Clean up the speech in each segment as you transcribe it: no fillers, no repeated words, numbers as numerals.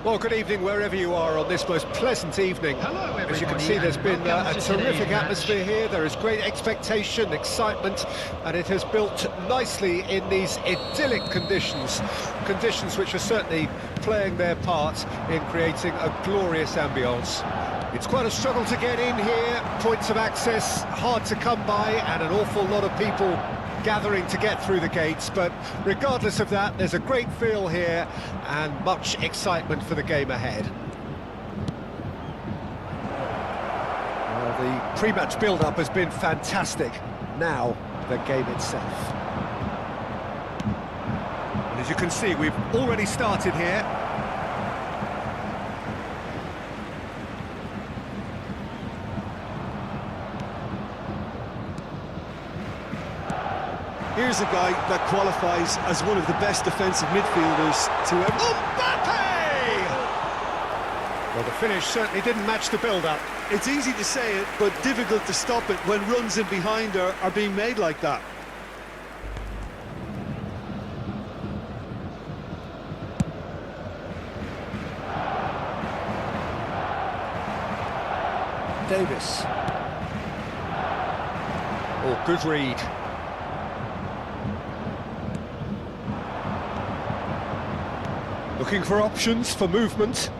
Well, good evening wherever you are on this most pleasant evening. Hello, as you can see, there's been a terrific atmosphere here. There is great expectation, excitement, and it has built nicely in these idyllic conditions. Conditions which are certainly playing their part in creating a glorious ambience. It's quite a struggle to get in here, points of access hard to come by, and an awful lot of people gathering to get through the gates, but regardless of that, there's a great feel here and much excitement for the game ahead. Well, the pre-match build-up has been fantastic. Now, the game itself. And as you can see, we've already started here. Here's a guy that qualifies as one of the best defensive midfielders to ever... Mbappe! Well, the finish certainly didn't match the build-up. It's easy to say it, but difficult to stop it when runs in behind are being made like that. Davis. Oh, good read. Looking for options for movement.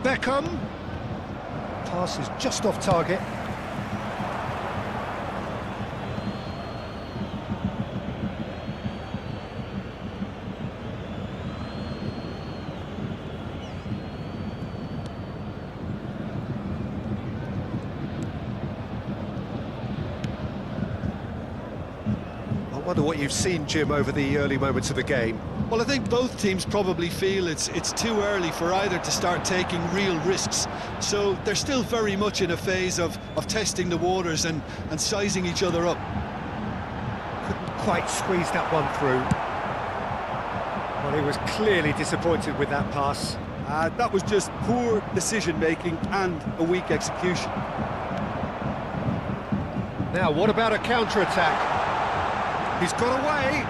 Beckham. Pass is just off target. I wonder what you've seen, Jim, over the early moments of the game. Well, I think both teams probably feel it's too early for either to start taking real risks. So they're still very much in a phase of testing the waters and sizing each other up. Couldn't quite squeeze that one through. Well, he was clearly disappointed with that pass. That was just poor decision-making and a weak execution. Now, what about a counter-attack? He's got away.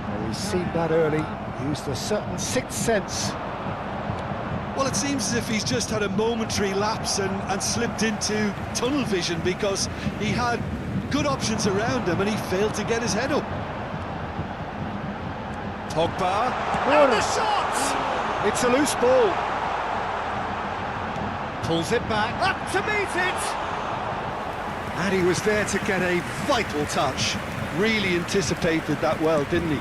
Well, we've seen that early. Used a certain sixth sense. Well, it seems as if he's just had a momentary lapse and slipped into tunnel vision because he had good options around him and he failed to get his head up. Pogba. And the shot! It's a loose ball. Pulls it back. Up to meet it! And he was there to get a vital touch. Really anticipated that well, didn't he?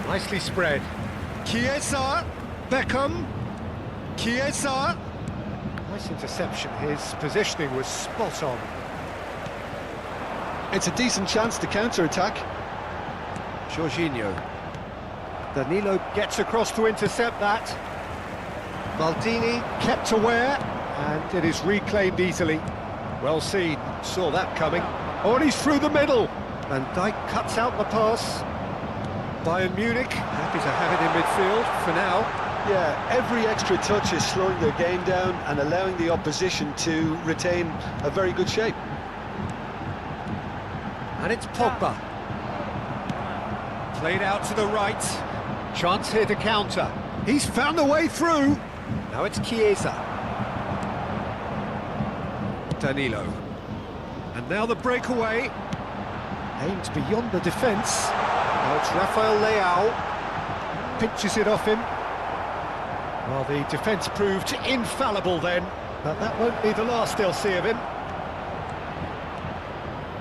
Nicely spread. Chiesa, Beckham, Chiesa. Nice interception. His positioning was spot on. It's a decent chance to counter-attack. Jorginho. Danilo gets across to intercept that. Maldini kept aware, and it is reclaimed easily. Well seen, saw that coming. Oh, and he's through the middle. Van Dijk cuts out the pass. Bayern Munich happy to have it in midfield for now. Yeah, every extra touch is slowing their game down and allowing the opposition to retain a very good shape. And it's Pogba. Played out to the right. Chance here to counter. He's found a way through. Now it's Chiesa. Danilo. And now the breakaway. Aimed beyond the defence. Now it's Rafael Leao. Pinches it off him. Well, the defence proved infallible then, but that won't be the last they'll see of him.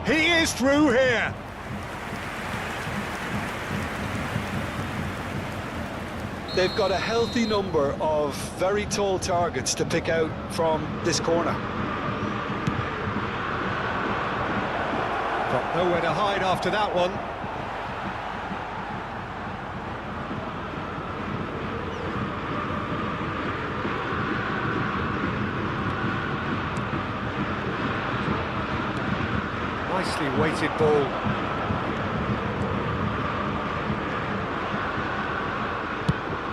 He is through here. They've got a healthy number of very tall targets to pick out from this corner. Got nowhere to hide after that one. Nicely weighted ball.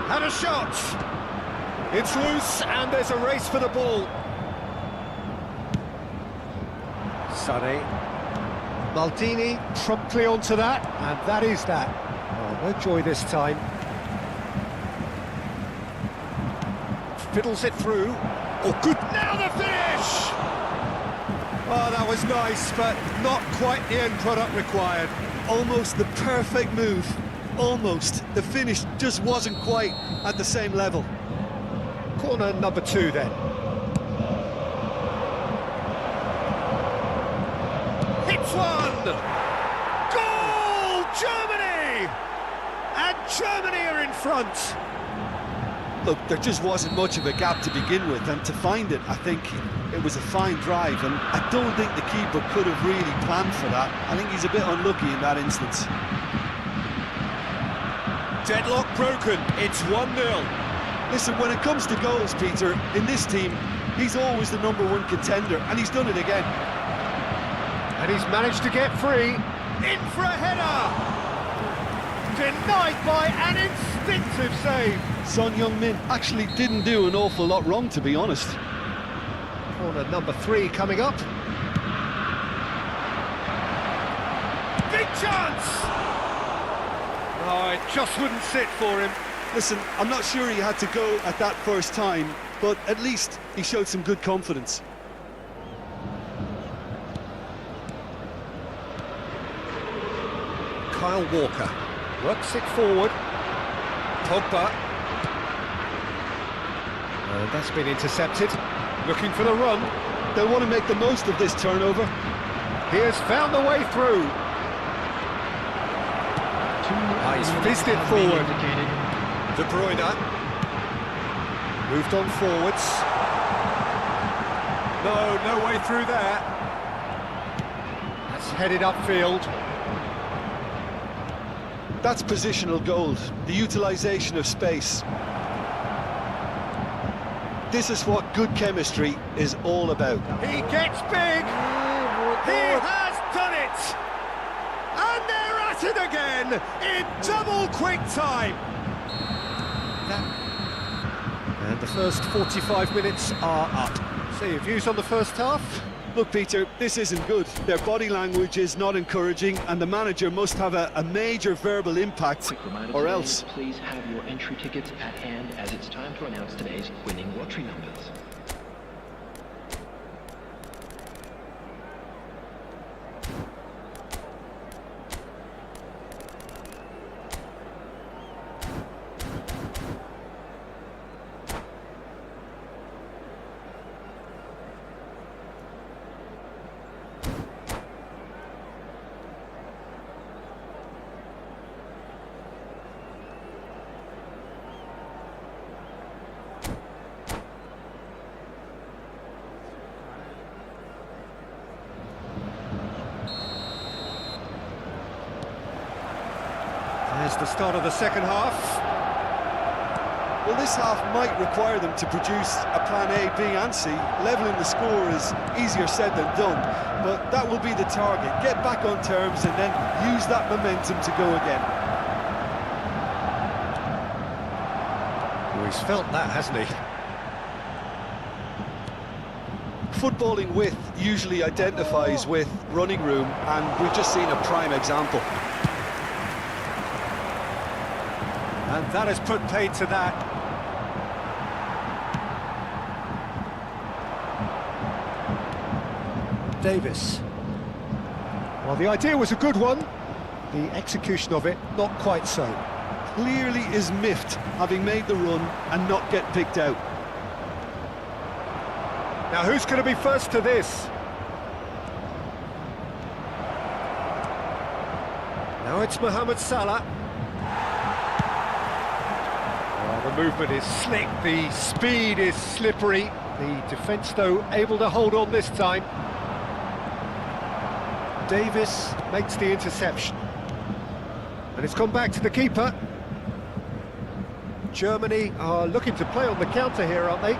Had a shot. It's loose and there's a race for the ball. Sané. Maldini promptly onto that, and that is that. Oh, no joy this time. Fiddles it through. Oh, good. Now the finish! Oh, that was nice, but not quite the end product required. Almost the perfect move. Almost. The finish just wasn't quite at the same level. Corner number 2 then. Hits one! Goal! Germany! And Germany are in front. Look, there just wasn't much of a gap to begin with, and to find it, I think it was a fine drive, and I don't think the keeper could have really planned for that. I think he's a bit unlucky in that instance. Deadlock broken, it's 1-0. Listen, when it comes to goals, Peter, in this team, he's always the #1 contender, and he's done it again. And he's managed to get free. In for a header! Denied by an instinctive save. Son Heung-min actually didn't do an awful lot wrong, to be honest. Corner number 3 coming up. Big chance! Oh, it just wouldn't sit for him. Listen, I'm not sure he had to go at that first time, but at least he showed some good confidence. Kyle Walker works it forward. Pogba. And that's been intercepted. Looking for the run. They'll want to make the most of this turnover. He has found the way through. He's fizzed it forward. De Bruyne. Moved on forwards. No way through there. That's headed upfield. That's positional gold, the utilisation of space. This is what good chemistry is all about. He gets big! He has done it! And they're at it again in double quick time! And the first 45 minutes are up. So your views on the first half? Look, Peter, this isn't good. Their body language is not encouraging, and the manager must have a major verbal impact, or else. Please have your entry tickets at hand, as it's time to announce today's winning lottery numbers. There's the start of the second half. Well, this half might require them to produce a plan A, B and C. Levelling the score is easier said than done, but that will be the target. Get back on terms and then use that momentum to go again. Well, he's felt that, hasn't he? Footballing width usually identifies with running room, and we've just seen a prime example. And that has put paid to that. Davis. Well, the idea was a good one. The execution of it, not quite so. Clearly is miffed, having made the run and not get picked out. Now, who's going to be first to this? Now it's Mohamed Salah. The movement is slick, the speed is slippery. The defence, though, able to hold on this time. Davis makes the interception. And it's gone back to the keeper. Germany are looking to play on the counter here, aren't they?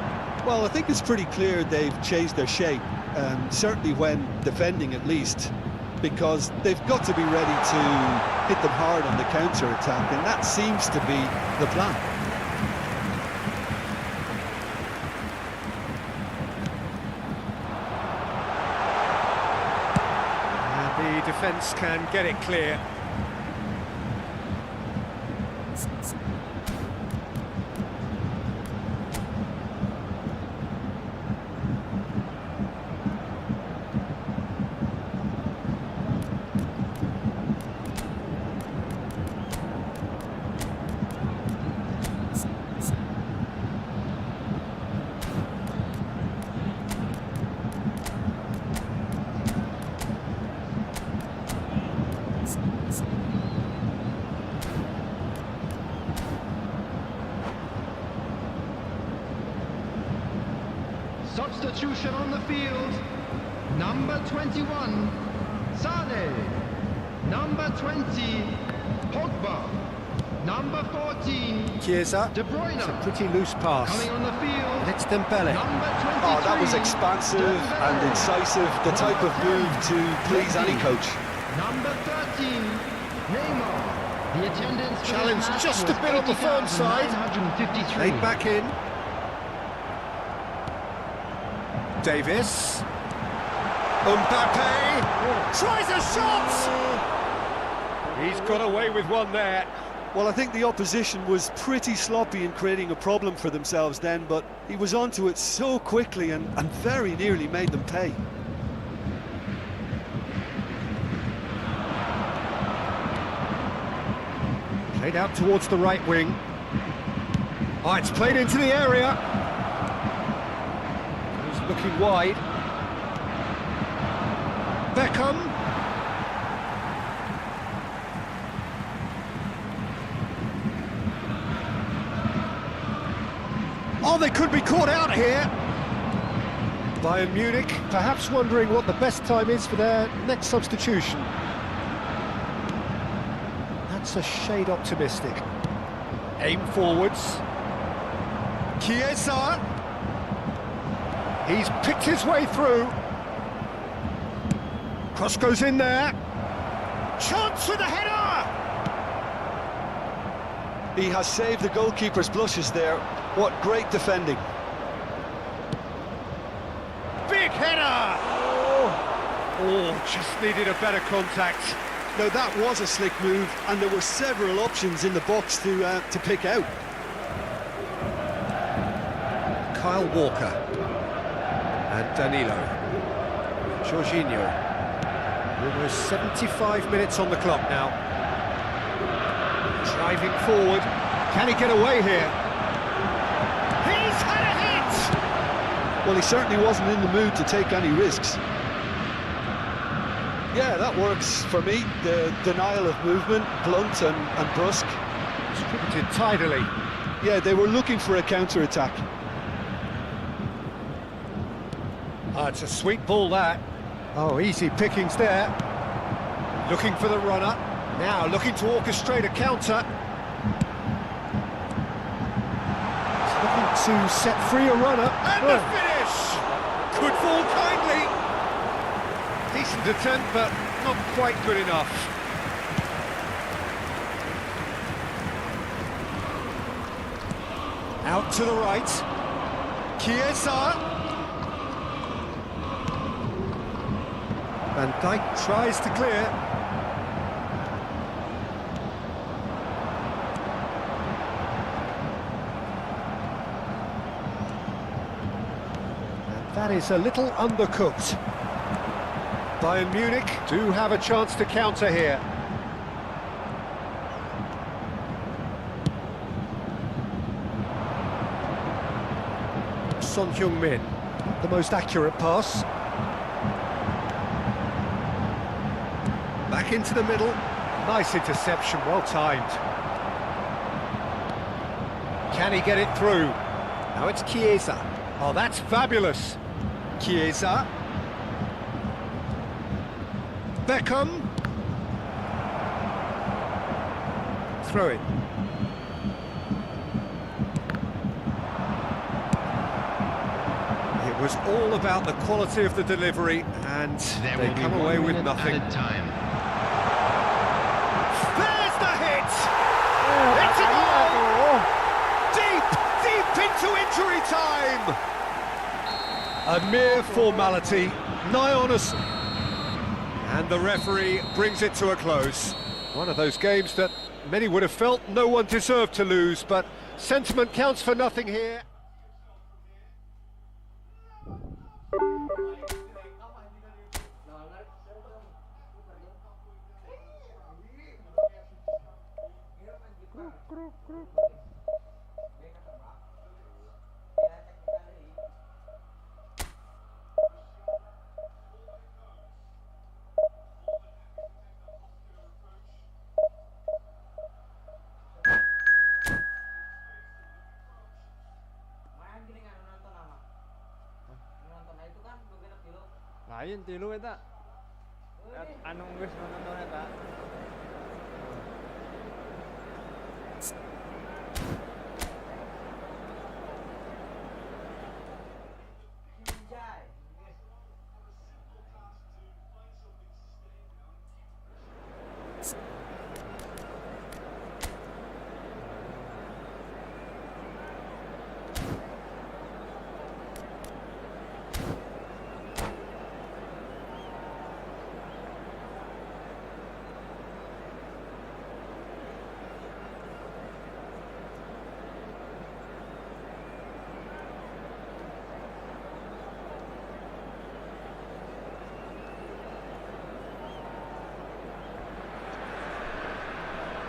Well, I think it's pretty clear they've changed their shape, certainly when defending at least, because they've got to be ready to hit them hard on the counter-attack, and that seems to be the plan. defence can get it clear. Substitution on the field. Number 21, Sane. Number 20, Pogba. Number 14, Chiesa, De Bruyne. it's a pretty loose pass. Coming on the field, And it's Dembele. number 23. Oh, that was expansive and incisive, the type of move to please any coach. Number 13, Neymar. The attendance for Challenge this match just was a bit on the firm side. 80,953. Laid back in. Davis. Mbappe tries a shot! He's got away with one there. Well, I think the opposition was pretty sloppy in creating a problem for themselves then, but he was onto it so quickly and very nearly made them pay. Played out towards the right wing. Oh, it's played into the area. He's looking wide. Beckham. Oh, they could be caught out here. Bayern Munich perhaps wondering what the best time is for their next substitution. That's a shade optimistic. Aim forwards. Chiesa. He's picked his way through. Cross goes in there. Chance for the header! He has saved the goalkeeper's blushes there. What great defending. Big header! Oh, just needed a better contact. Now that was a slick move, and there were several options in the box to pick out. Kyle Walker. And Danilo. Jorginho. Almost 75 minutes on the clock now. Driving forward. Can he get away here? He's had a hit! Well, he certainly wasn't in the mood to take any risks. Yeah, that works for me. The denial of movement, blunt and brusque. Distributed tidily. Yeah, they were looking for a counter-attack. Oh, it's a sweet ball, that. Oh, easy pickings there. Looking for the runner. Now looking to orchestrate a counter. He's looking to set free a runner. And the finish! Could fall kindly. Decent attempt, but not quite good enough. Out to the right. Chiesa. Van Dijk tries to clear. And that is a little undercooked. Bayern Munich do have a chance to counter here. Son Heung-min, the most accurate pass. Back into the middle. Nice interception, well timed. Can he get it through? Now it's Chiesa. Oh, that's fabulous. Chiesa. Beckham. Throw it. It was all about the quality of the delivery, and they come away with nothing. Time. There's the hit! It's a goal! Deep into injury time! A mere formality, nigh on us. And the referee brings it to a close. One of those games that many would have felt no one deserved to lose, but sentiment counts for nothing here. Lain tilu eta. Anu geus nonton eta.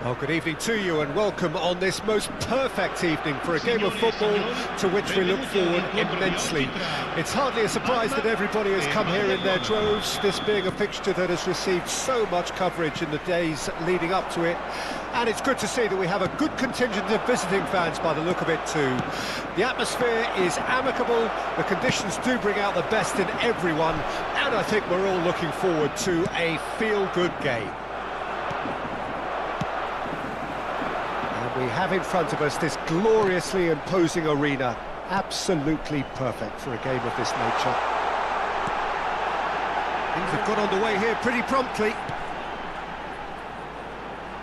Well, good evening to you and welcome on this most perfect evening for a game of football to which we look forward immensely. It's hardly a surprise that everybody has come here in their droves, this being a fixture that has received so much coverage in the days leading up to it. And it's good to see that we have a good contingent of visiting fans by the look of it too. The atmosphere is amicable, the conditions do bring out the best in everyone, and I think we're all looking forward to a feel-good game. We have in front of us this gloriously imposing arena, absolutely perfect for a game of this nature. Things have got underway here pretty promptly.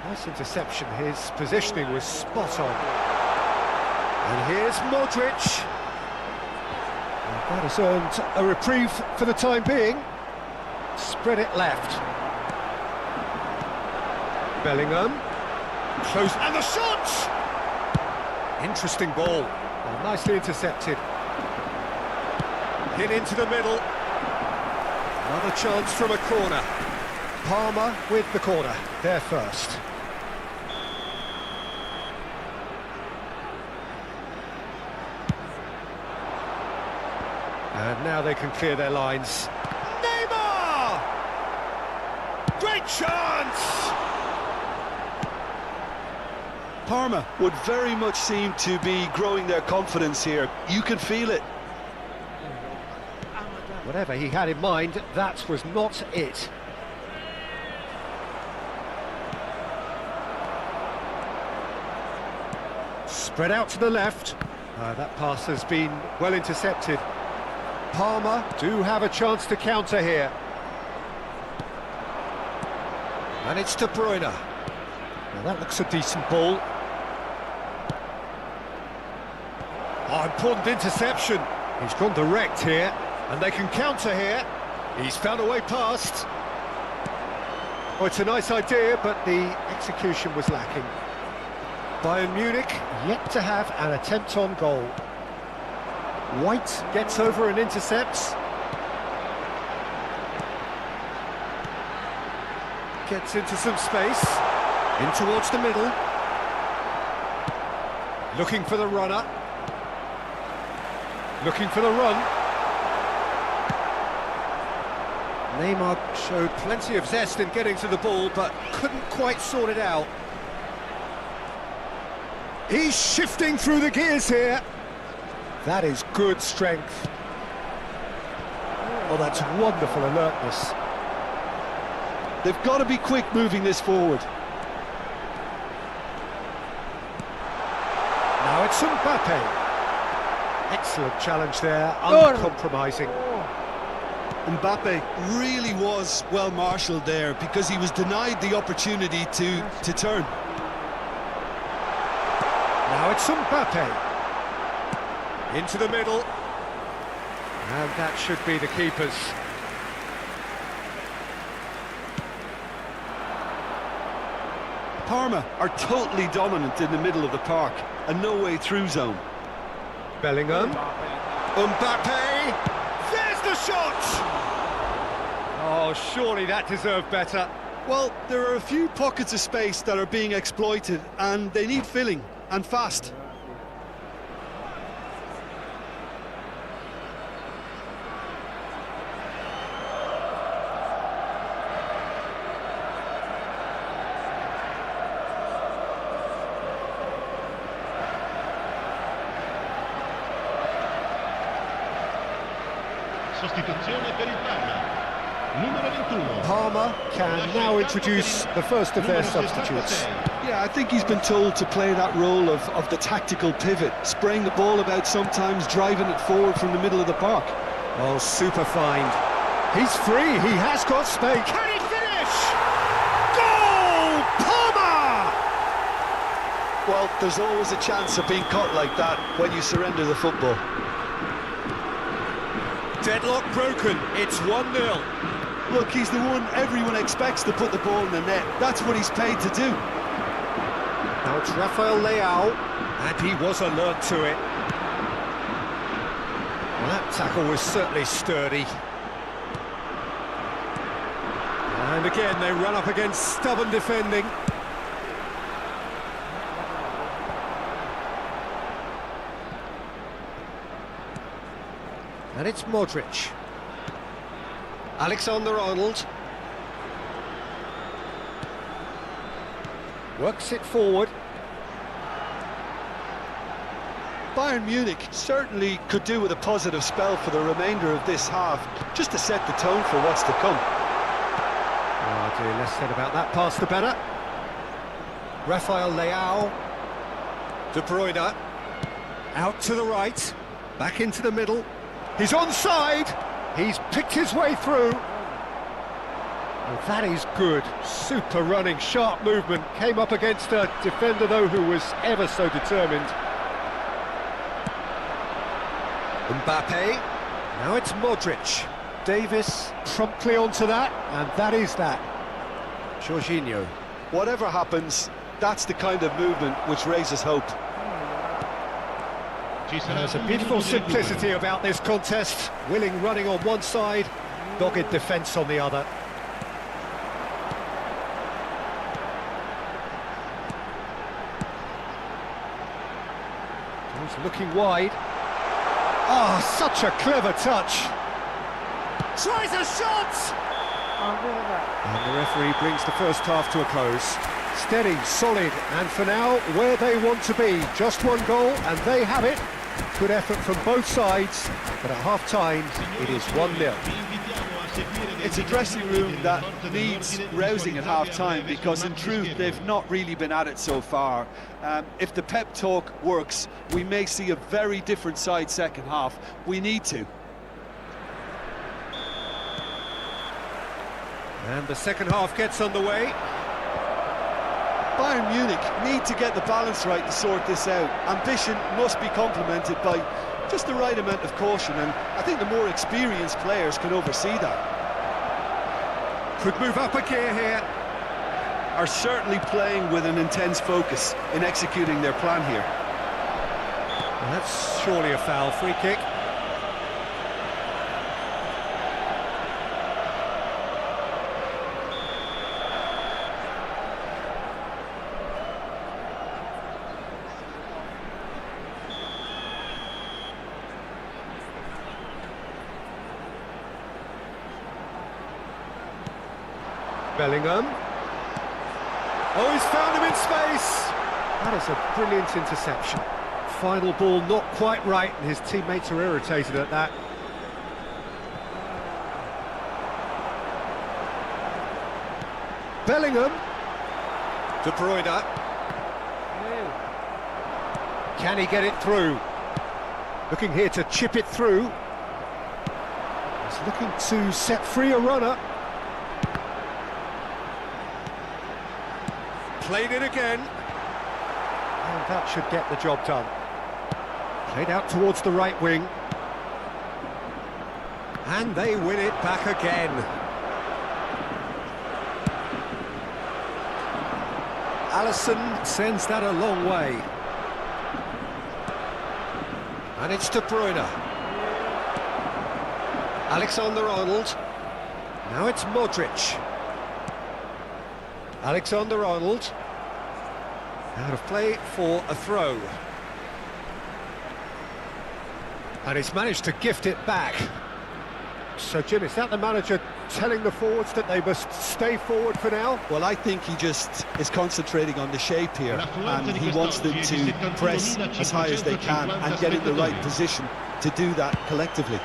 Nice interception, his positioning was spot on. And here's Modric. And that has earned a reprieve for the time being. Spread it left. Bellingham. Close, and the shot! Interesting ball, well, nicely intercepted. Hit into the middle. Another chance from a corner. Palmer with the corner, there first. And now they can clear their lines. Neymar! Great chance! Parma would very much seem to be growing their confidence here. You can feel it. Whatever he had in mind, that was not it. Spread out to the left. That pass has been well intercepted. Palmer do have a chance to counter here. And it's De Bruyne. Now that looks a decent ball. Oh, important interception. He's gone direct here, and they can counter here. He's found a way past. Oh, it's a nice idea, but the execution was lacking. Bayern Munich yet to have an attempt on goal. White gets over and intercepts. Gets into some space. In towards the middle. Looking for the runner. Looking for the run. Neymar showed plenty of zest in getting to the ball, but couldn't quite sort it out. He's shifting through the gears here. That is good strength. Oh, that's wonderful alertness. They've got to be quick moving this forward. Now it's Mbappe. Excellent challenge there, uncompromising. Mbappe really was well marshalled there because he was denied the opportunity to turn. Now it's Mbappe. Into the middle. And that should be the keeper's. Parma are totally dominant in the middle of the park, a no-way through zone. Bellingham. Mbappe. There's the shot! Oh, surely that deserved better. Well, there are a few pockets of space that are being exploited, and they need filling, and fast. Sostituzione per il Parma. Numero 21. Parma can now introduce the first of their substitutes. Yeah, I think he's been told to play that role of the tactical pivot, spraying the ball about sometimes, driving it forward from the middle of the park. Oh, super find. He's free, he has got space. Can he finish? Goal! Parma! Well, there's always a chance of being caught like that when you surrender the football. Deadlock broken, it's 1-0. Look, he's the one everyone expects to put the ball in the net. That's what he's paid to do. Now it's Rafael Leao, and he was alert to it. Well, that tackle was certainly sturdy. And again, they run up against stubborn defending. And it's Modric. Alexander-Arnold. Works it forward. Bayern Munich certainly could do with a positive spell for the remainder of this half, just to set the tone for what's to come. Oh dear, less said about that pass the better. Rafael Leao. De Bruyne. Out to the right. Back into the middle. He's onside. He's picked his way through. Well, that is good. Super running, sharp movement. Came up against a defender, though, who was ever so determined. Mbappe. Now it's Modric. Davis promptly onto that, and that is that. Jorginho. Whatever happens, that's the kind of movement which raises hope. There's a beautiful simplicity about this contest. Willing running on one side, dogged defence on the other. He's looking wide. Ah, such a clever touch. Tries a shot! And the referee brings the first half to a close. Steady, solid, and for now, where they want to be. Just one goal, and they have it. Good effort from both sides, but at half-time, it is 1-0. It's a dressing room that needs rousing at half-time, because in truth, they've not really been at it so far. If the pep talk works, we may see a very different side second half. We need to. And the second half gets underway. Bayern Munich need to get the balance right to sort this out. Ambition must be complemented by just the right amount of caution, and I think the more experienced players can oversee that. Could move up a gear here. Are certainly playing with an intense focus in executing their plan here. Well, that's surely a foul. Free kick. Bellingham. Oh, he's found him in space. That is a brilliant interception. Final ball not quite right, and his teammates are irritated at that. Bellingham. De Bruyne. Can he get it through? Looking here to chip it through. He's looking to set free a runner. Played it again. And that should get the job done. Played out towards the right wing. And they win it back again. Alisson sends that a long way. And it's De Bruyne. Alexander-Arnold. Now it's Modric. Alexander-Arnold. Out of play for a throw. And he's managed to gift it back. So, Jim, is that the manager telling the forwards that they must stay forward for now? Well, I think he just is concentrating on the shape here, and he wants them to press as high as they can and get in the right position to do that collectively.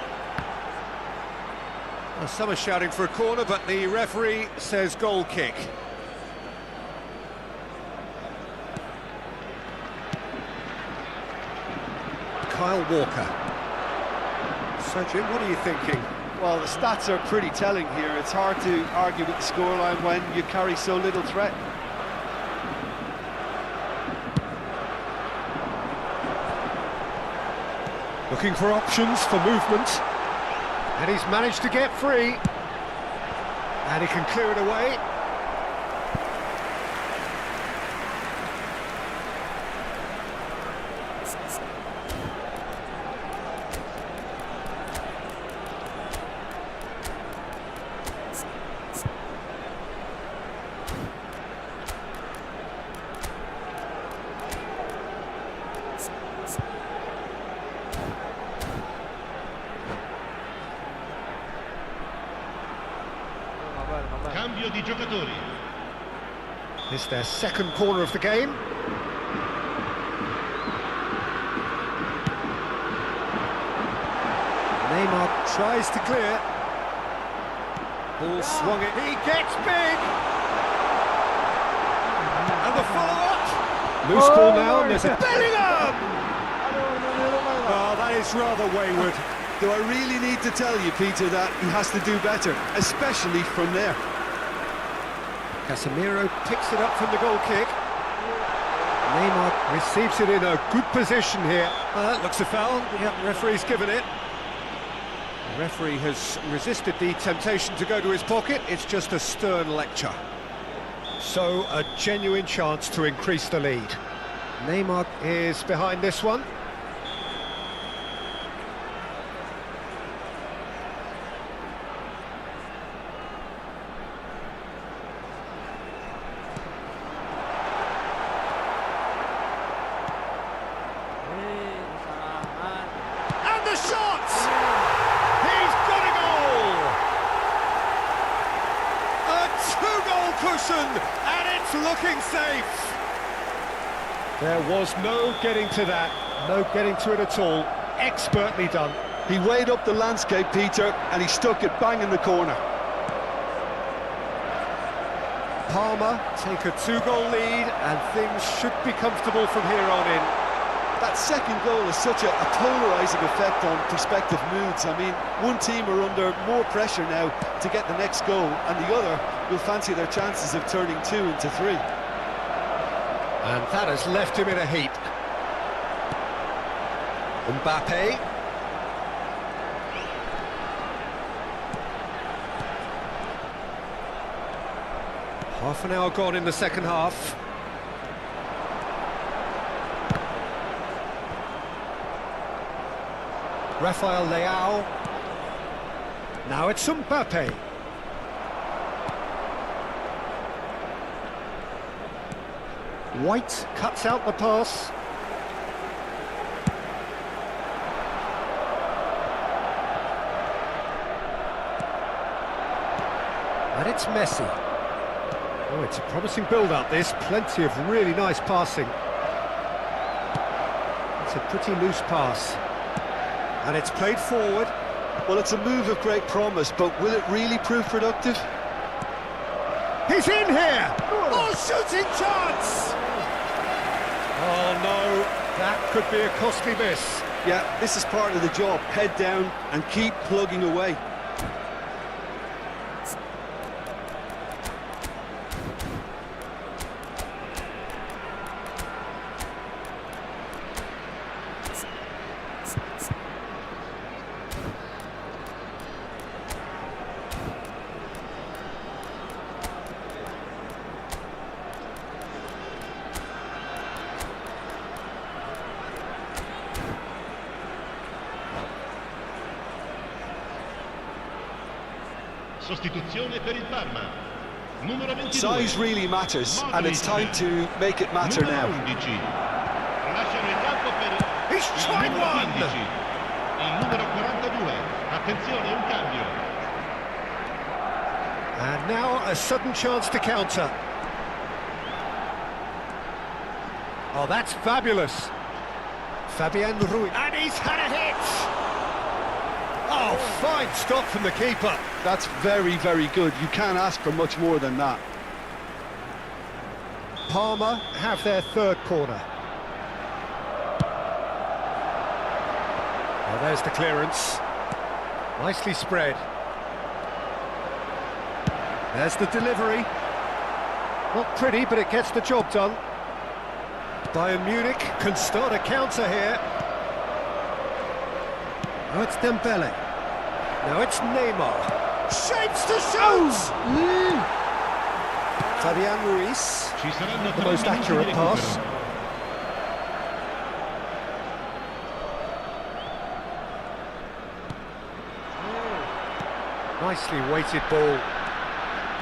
Well, some are shouting for a corner, but the referee says goal kick. Kyle Walker. So, Jim, what are you thinking? Well, the stats are pretty telling here. It's hard to argue with the scoreline when you carry so little threat. Looking for options for movement. And he's managed to get free. And he can clear it away. Cambio di giocatori. It's their second corner of the game. Neymar tries to clear. Ball swung it. He gets big. And the follow-up. Loose ball now, and there's a Bellingham! Oh, that is rather wayward. Do I really need to tell you, Peter, that he has to do better, especially from there? Casemiro picks it up from the goal kick. Neymar receives it in a good position here. Looks a foul. Yeah, referee's given it. The referee has resisted the temptation to go to his pocket. It's just a stern lecture. So, a genuine chance to increase the lead. Neymar is behind this one. The shot! He's got a goal! A two-goal cushion, and it's looking safe. There was no getting to that, no getting to it at all. Expertly done. He weighed up the landscape, Peter, and he stuck it bang in the corner. Palmer take a two-goal lead, and things should be comfortable from here on in. That second goal has such a polarising effect on prospective moods. I mean, one team are under more pressure now to get the next goal, and the other will fancy their chances of turning 2 into 3. And that has left him in a heap. Mbappe. Half an hour gone in the second half. Rafael Leao. Now it's Mbappe. White cuts out the pass. And it's Messi. Oh, it's a promising build-up, this. Plenty of really nice passing. It's a pretty loose pass. And it's played forward. Well, it's a move of great promise, but will it really prove productive? He's in here! Oh, shooting chance! Oh, no, that could be a costly miss. Yeah, this is part of the job. Head down and keep plugging away. Sostituzione per il Parma. Numero 22. Size really matters, and it's time to make it matter Numero now. 11. Lasciano il campo per He's il tried numero one! 15. Il numero 42. Attenzione, un cambio. And now a sudden chance to counter. Oh, that's fabulous. Fabian Ruiz. And he's had a hit! Oh, fine stop from the keeper. That's very, very good. You can't ask for much more than that. Parma have their third corner. Oh, there's the clearance. Nicely spread. There's the delivery. Not pretty, but it gets the job done. Bayern Munich can start a counter here. Now it's Dembele. Now it's Neymar. Shapes to shoot! Fabian Ruiz. Ci saranno The 3 most minuti accurate di pass. recupero. Nicely weighted ball.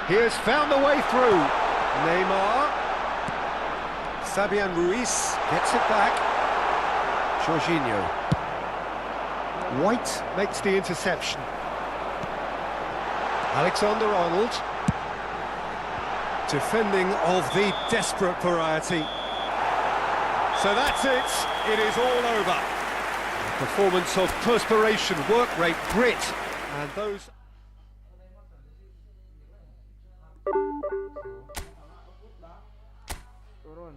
He has found the way through. Neymar. Fabian Ruiz gets it back. Jorginho. White makes the interception. Alexander-Arnold. Defending of the desperate variety. So that's it. It is all over. A performance of perspiration, work rate, grit, and those... Turun.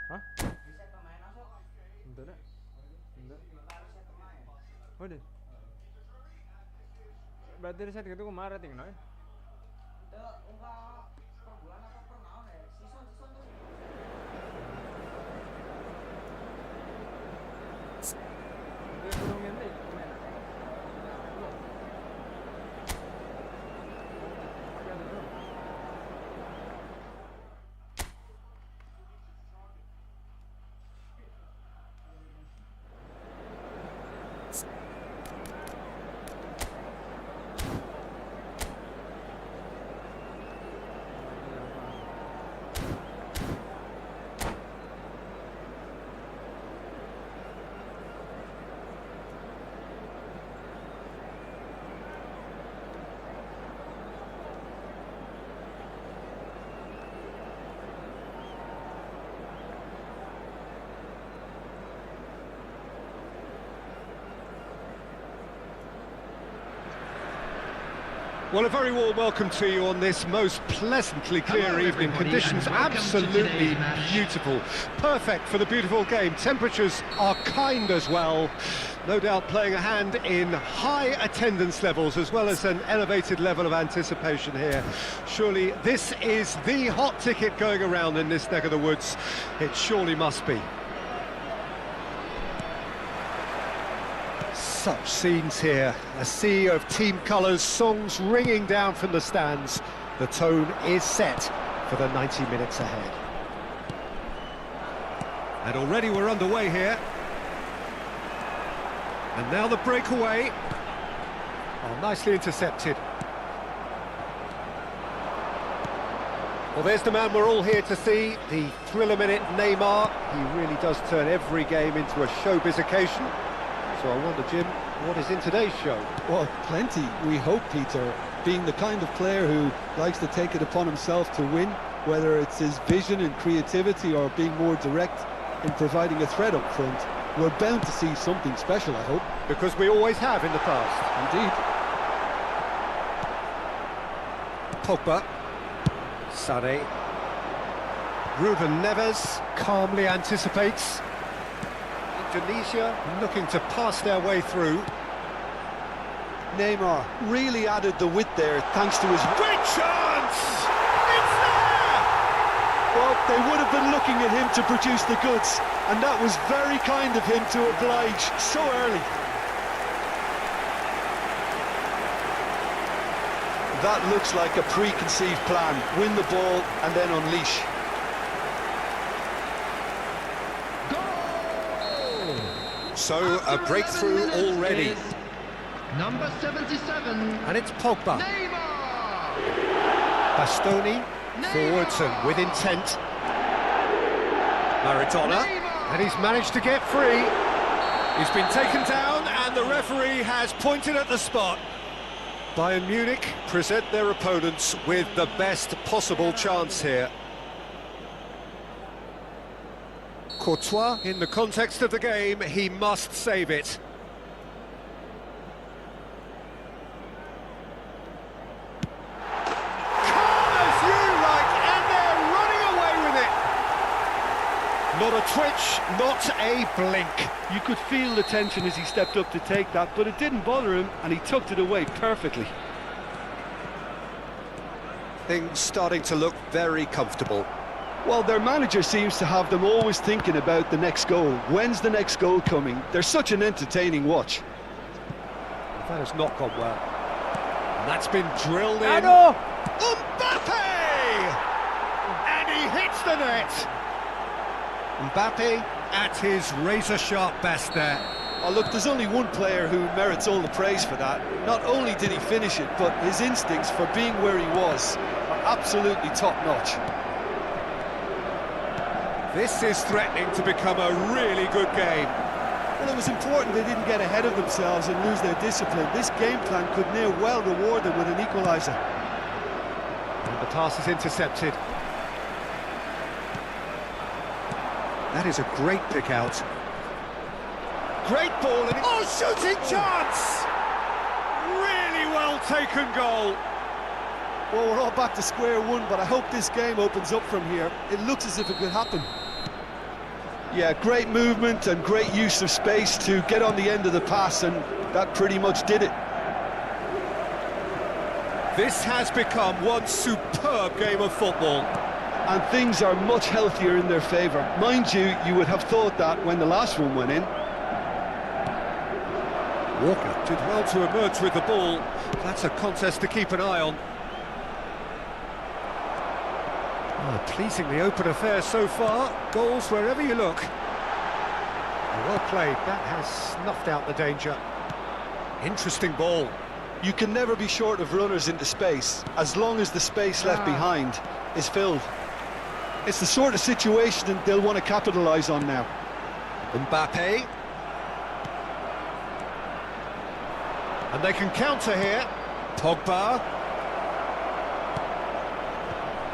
Hah? Enggak. Enggak. Oh, deh. Berarti reset gitu kemarin tinggal ya? Dia kurang ganti. Well, a very warm welcome to you on this most pleasantly clear Hello, evening. everybody, Conditions and welcome to absolutely today's match. beautiful. Perfect for the beautiful game. Temperatures are kind as well. No doubt playing a hand in high attendance levels as well as an elevated level of anticipation here. Surely this is the hot ticket going around in this neck of the woods. It surely must be. Such scenes here, a sea of team colours, songs ringing down from the stands. The tone is set for the 90 minutes ahead. And already we're underway here. And now the breakaway. Oh, nicely intercepted. Well, there's the man we're all here to see, the thriller-minute Neymar. He really does turn every game into a showbiz occasion. So I wonder, Jim, what is in today's show? Well, plenty, we hope, Peter. Being the kind of player who likes to take it upon himself to win, whether it's his vision and creativity or being more direct in providing a threat up front, we're bound to see something special, I hope. Because we always have in the past. Indeed. Pogba. Sané. Ruben Neves calmly anticipates. Indonesia looking to pass their way through. Neymar really added the width there thanks to his... Great chance! It's there! Well, they would have been looking at him to produce the goods, and that was very kind of him to oblige so early. That looks like a preconceived plan. Win the ball and then unleash. So, a breakthrough already. Number 77. And it's Pogba. Neymar! Bastoni, forwards and with intent. Maradona, and he's managed to get free. He's been taken down, and the referee has pointed at the spot. Bayern Munich present their opponents with the best possible chance here. Courtois, in the context of the game, he must save it. Calm as you like, and they're running away with it. Not a twitch, not a blink. You could feel the tension as he stepped up to take that, but it didn't bother him, and he tucked it away perfectly. Things starting to look very comfortable. Well, their manager seems to have them always thinking about the next goal. When's the next goal coming? They're such an entertaining watch. That has not gone well. And that's been drilled in. Claro! Mbappe! And he hits the net. Mbappe at his razor-sharp best there. Oh, look, there's only one player who merits all the praise for that. Not only did he finish it, but his instincts for being where he was are absolutely top-notch. This is threatening to become a really good game. Well, it was important they didn't get ahead of themselves and lose their discipline. This game plan could near well reward them with an equaliser. And the pass is intercepted. That is a great pick out. Great ball and shooting chance! Really well taken goal. Well, we're all back to square one, but I hope this game opens up from here. It looks as if it could happen. Yeah, great movement and great use of space to get on the end of the pass, and that pretty much did it. This has become one superb game of football. And things are much healthier in their favour. Mind you, you would have thought that when the last one went in. Walker did well to emerge with the ball. That's a contest to keep an eye on. Oh, pleasingly open affair so far. Goals wherever you look. Well played. That has snuffed out the danger. Interesting ball. You can never be short of runners into space, as long as the space left behind is filled. It's the sort of situation they'll want to capitalise on now. Mbappe. And they can counter here. Pogba.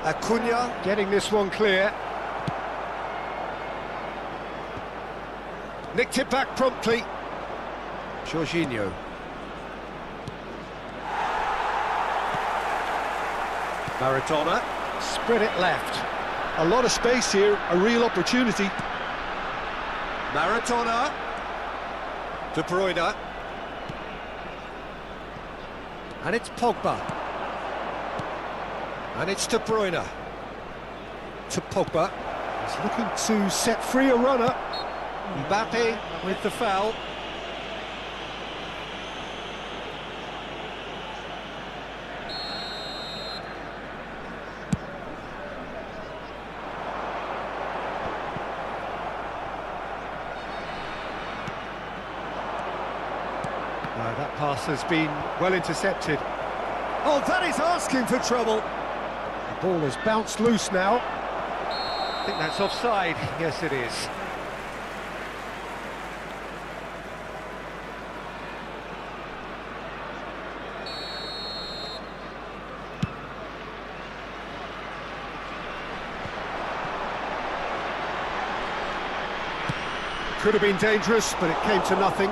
Acuna getting this one clear. Nicked it back promptly. Jorginho. Maradona. Spread it left. A lot of space here, a real opportunity. Maradona. De Bruyne. And it's Pogba. And it's De Bruyne. To Pogba. He's looking to set free a runner. Mbappe with the foul. That pass has been well intercepted. Oh, that is asking for trouble. The ball has bounced loose now. I think that's offside. Yes, it is. Could have been dangerous, but it came to nothing.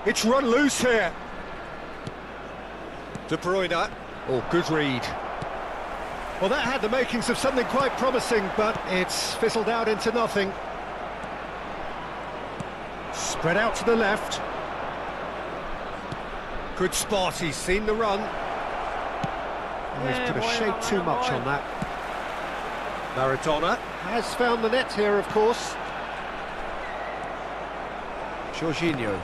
It's run loose here. De Bruyne. Oh, good read. Well, that had the makings of something quite promising, but it's fizzled out into nothing. Spread out to the left. Good spot, he's seen the run. Oh, he's put a shade too much on that. Maradona has found the net here, of course. Jorginho.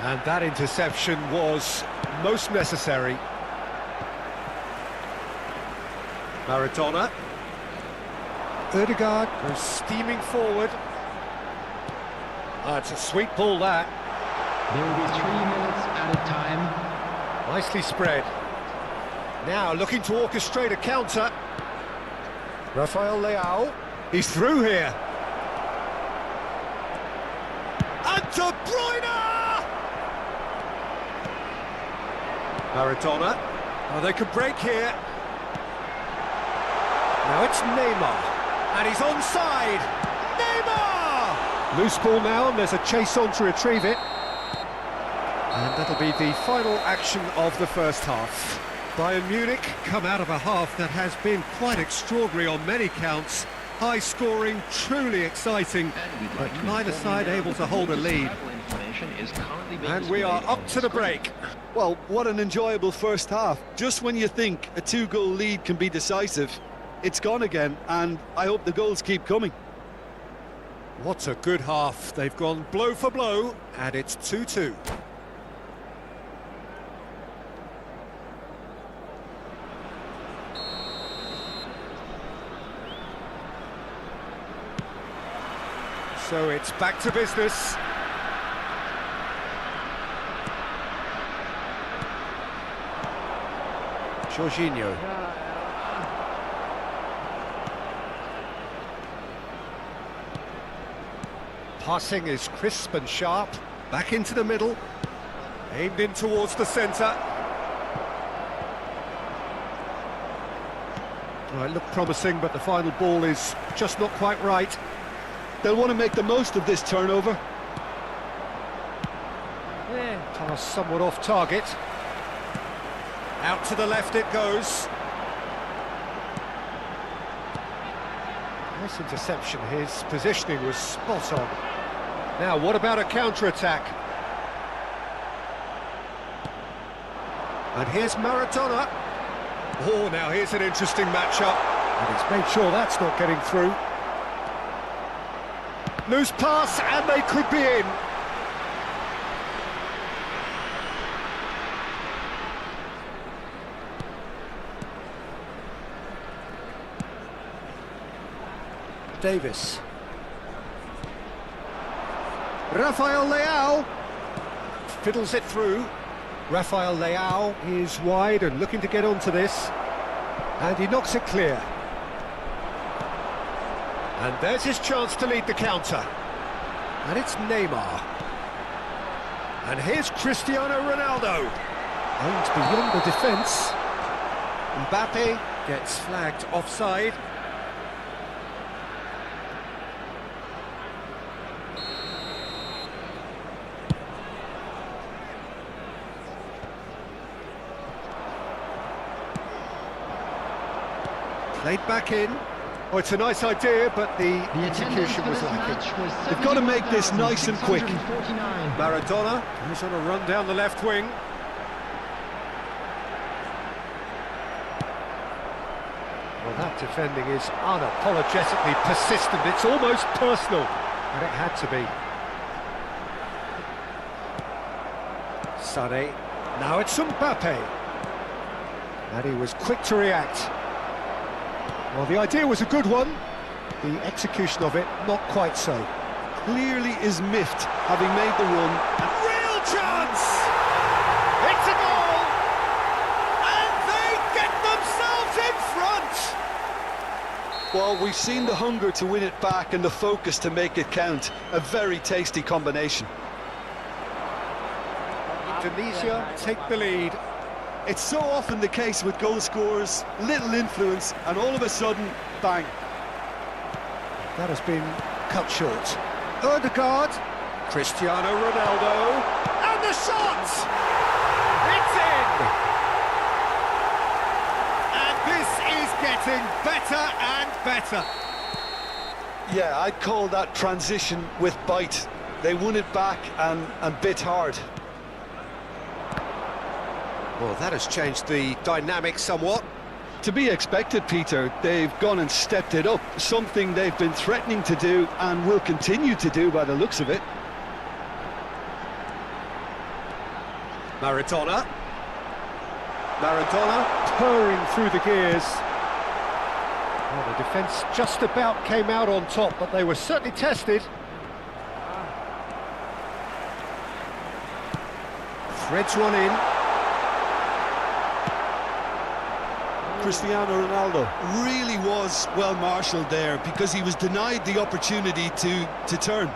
And that interception was most necessary. Maradona. Ødegaard goes steaming forward. Ah, it's a sweet ball, that. There will be 3 minutes added time. Nicely spread. Now looking to orchestrate a counter. Rafael Leao. He's through here. And De Bruyne! Maradona. Oh, they could break here. Now it's Neymar. And he's onside. Neymar! Loose ball now, and there's a chase on to retrieve it. And that'll be the final action of the first half. Bayern Munich come out of a half that has been quite extraordinary on many counts. High scoring, truly exciting, but neither side able to hold a lead. And we are up to the break. Well, what an enjoyable first half. Just when you think a 2-goal lead can be decisive, it's gone again, and I hope the goals keep coming. What a good half. They've gone blow for blow, and it's 2-2. So it's back to business. Jorginho. Passing is crisp and sharp. Back into the middle. Aimed in towards the centre. Well, it looked promising, but the final ball is just not quite right. They'll want to make the most of this turnover. Pass somewhat off target. Out to the left it goes. Nice interception. His positioning was spot on. Now, what about a counter-attack? And here's Maradona. Oh, now here's an interesting matchup. And he's made sure that's not getting through. Loose pass, and they could be in. Davis. Rafael Leao fiddles it through. Rafael Leao is wide and looking to get onto this, and he knocks it clear. And there's his chance to lead the counter. And it's Neymar. And here's Cristiano Ronaldo. Aimed beyond the defence. Mbappe gets flagged offside. Played back in. Oh, it's a nice idea, but the execution was lacking. They've got to make this nice and quick. Maradona is on a run down the left wing. Well, that defending is unapologetically persistent. It's almost personal, and it had to be. Sané. Now it's Mbappe. And he was quick to react. Well, the idea was a good one. The execution of it, not quite so. Clearly is miffed, having made the run. Real chance! It's a goal! And they get themselves in front! Well, we've seen the hunger to win it back and the focus to make it count. A very tasty combination. Indonesia take the lead. It's so often the case with goal scorers, little influence, and all of a sudden, bang. That has been cut short. Ødegaard, Cristiano Ronaldo, and the shot! It's in! And this is getting better and better. Yeah, I'd call that transition with bite. They won it back and bit hard. Well, that has changed the dynamic somewhat. To be expected, Peter. They've gone and stepped it up, something they've been threatening to do and will continue to do by the looks of it. Maradona. Maradona purring through the gears. Well, the defence just about came out on top, but they were certainly tested. Threads one in. Cristiano Ronaldo. Really was well marshalled there because he was denied the opportunity to turn.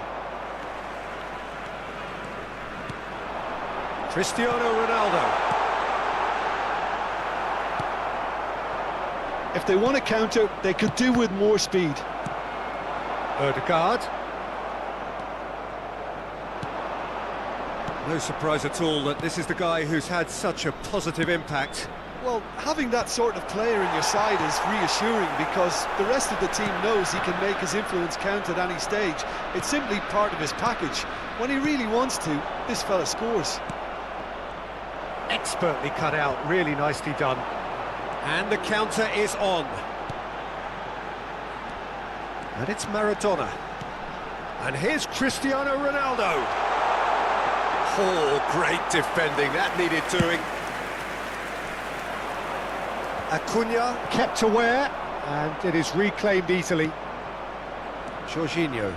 Cristiano Ronaldo. If they want to counter, they could do with more speed. Ødegaard. No surprise at all that this is the guy who's had such a positive impact. Well, having that sort of player in your side is reassuring because the rest of the team knows he can make his influence count at any stage. It's simply part of his package. When he really wants to, this fella scores. Expertly cut out, really nicely done. And the counter is on. And it's Maradona. And here's Cristiano Ronaldo. Oh, great defending, that needed doing. Acuna kept aware, and it is reclaimed easily. Jorginho.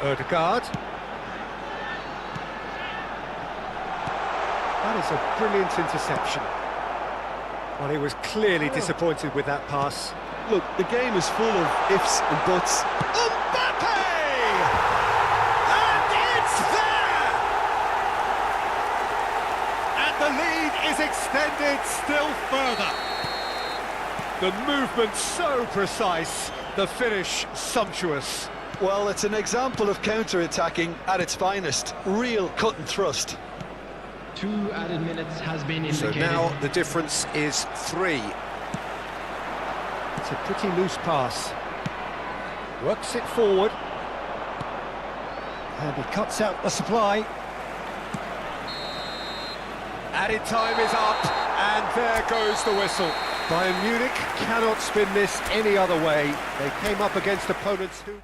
Ødegaard. That is a brilliant interception. Well, he was clearly disappointed with that pass. Look, the game is full of ifs and buts. Mbappe! And it's there! And the lead is extended still further. The movement so precise, the finish sumptuous. Well, it's an example of counter-attacking at its finest. Real cut and thrust. 2 added minutes has been So indicated. now the difference is 3. It's a pretty loose pass. Works it forward. And he cuts out the supply. Added time is up, and there goes the whistle. Bayern Munich cannot spin this any other way. They came up against opponents who...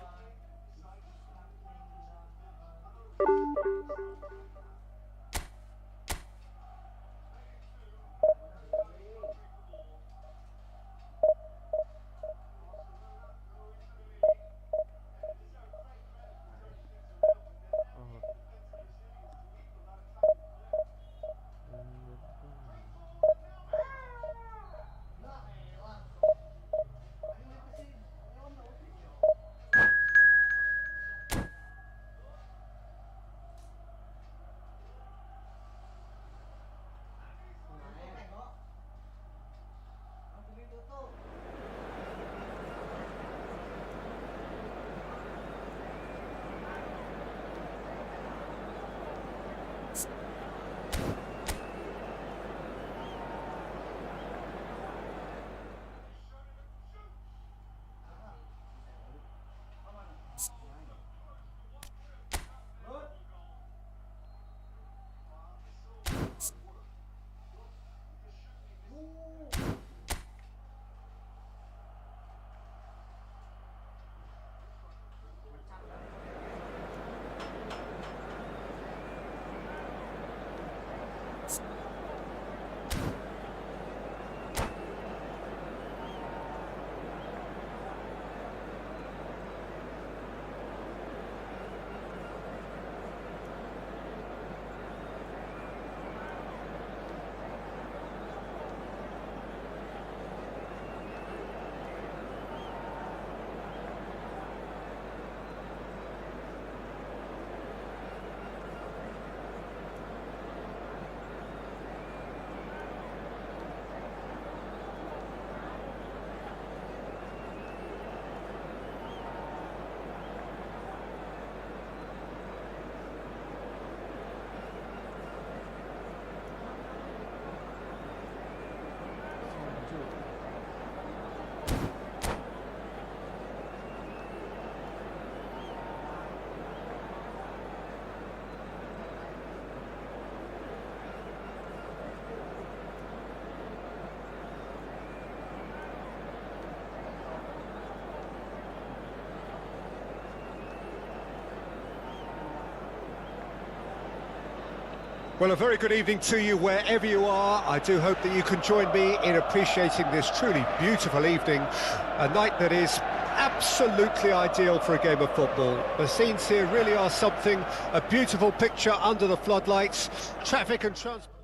Well, a very good evening to you wherever you are. I do hope that you can join me in appreciating this truly beautiful evening, a night that is absolutely ideal for a game of football. The scenes here really are something, a beautiful picture under the floodlights, traffic and transport.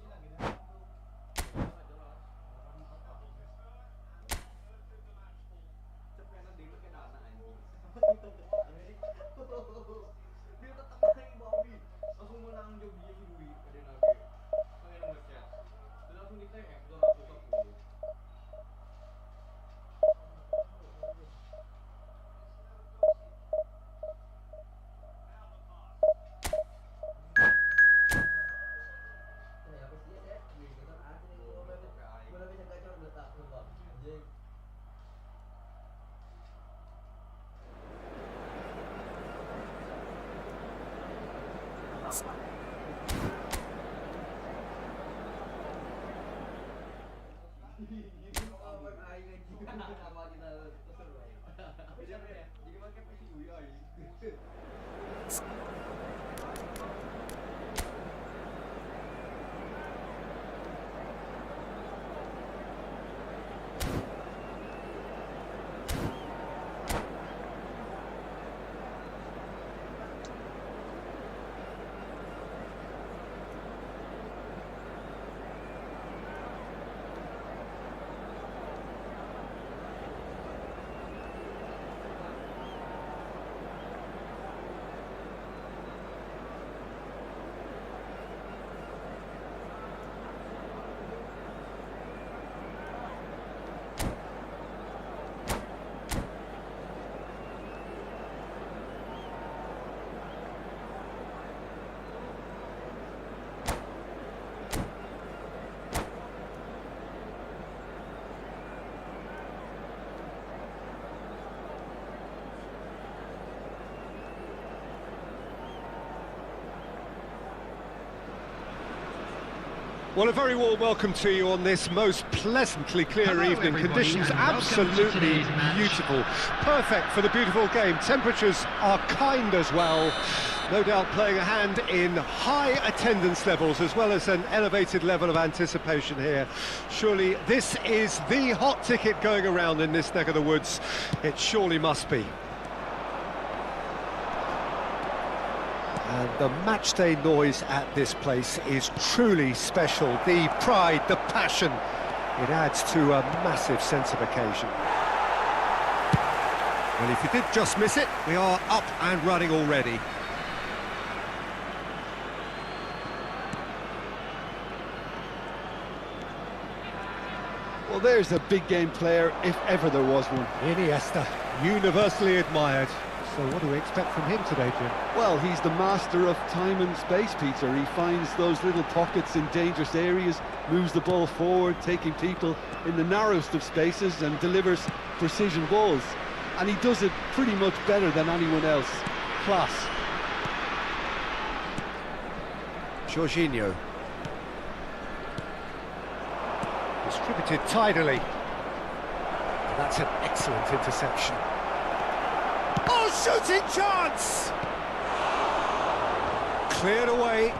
Well, a very warm welcome to you on this most pleasantly clear evening. Everybody, Conditions and welcome to absolutely today's match. beautiful. Perfect for the beautiful game. Temperatures are kind as well. No doubt playing a hand in high attendance levels as well as an elevated level of anticipation here. Surely this is the hot ticket going around in this neck of the woods. It surely must be. And the matchday noise at this place is truly special. The pride, the passion, it adds to a massive sense of occasion. Well, if you did just miss it, we are up and running already. Well, there's a big game player, if ever there was one. Iniesta, universally admired. So what do we expect from him today, Jim? Well, he's the master of time and space, Peter. He finds those little pockets in dangerous areas, moves the ball forward, taking people in the narrowest of spaces and delivers precision balls. And he does it pretty much better than anyone else. Class. Jorginho. Distributed tidily. And that's an excellent interception. Oh, shooting chance! Cleared away.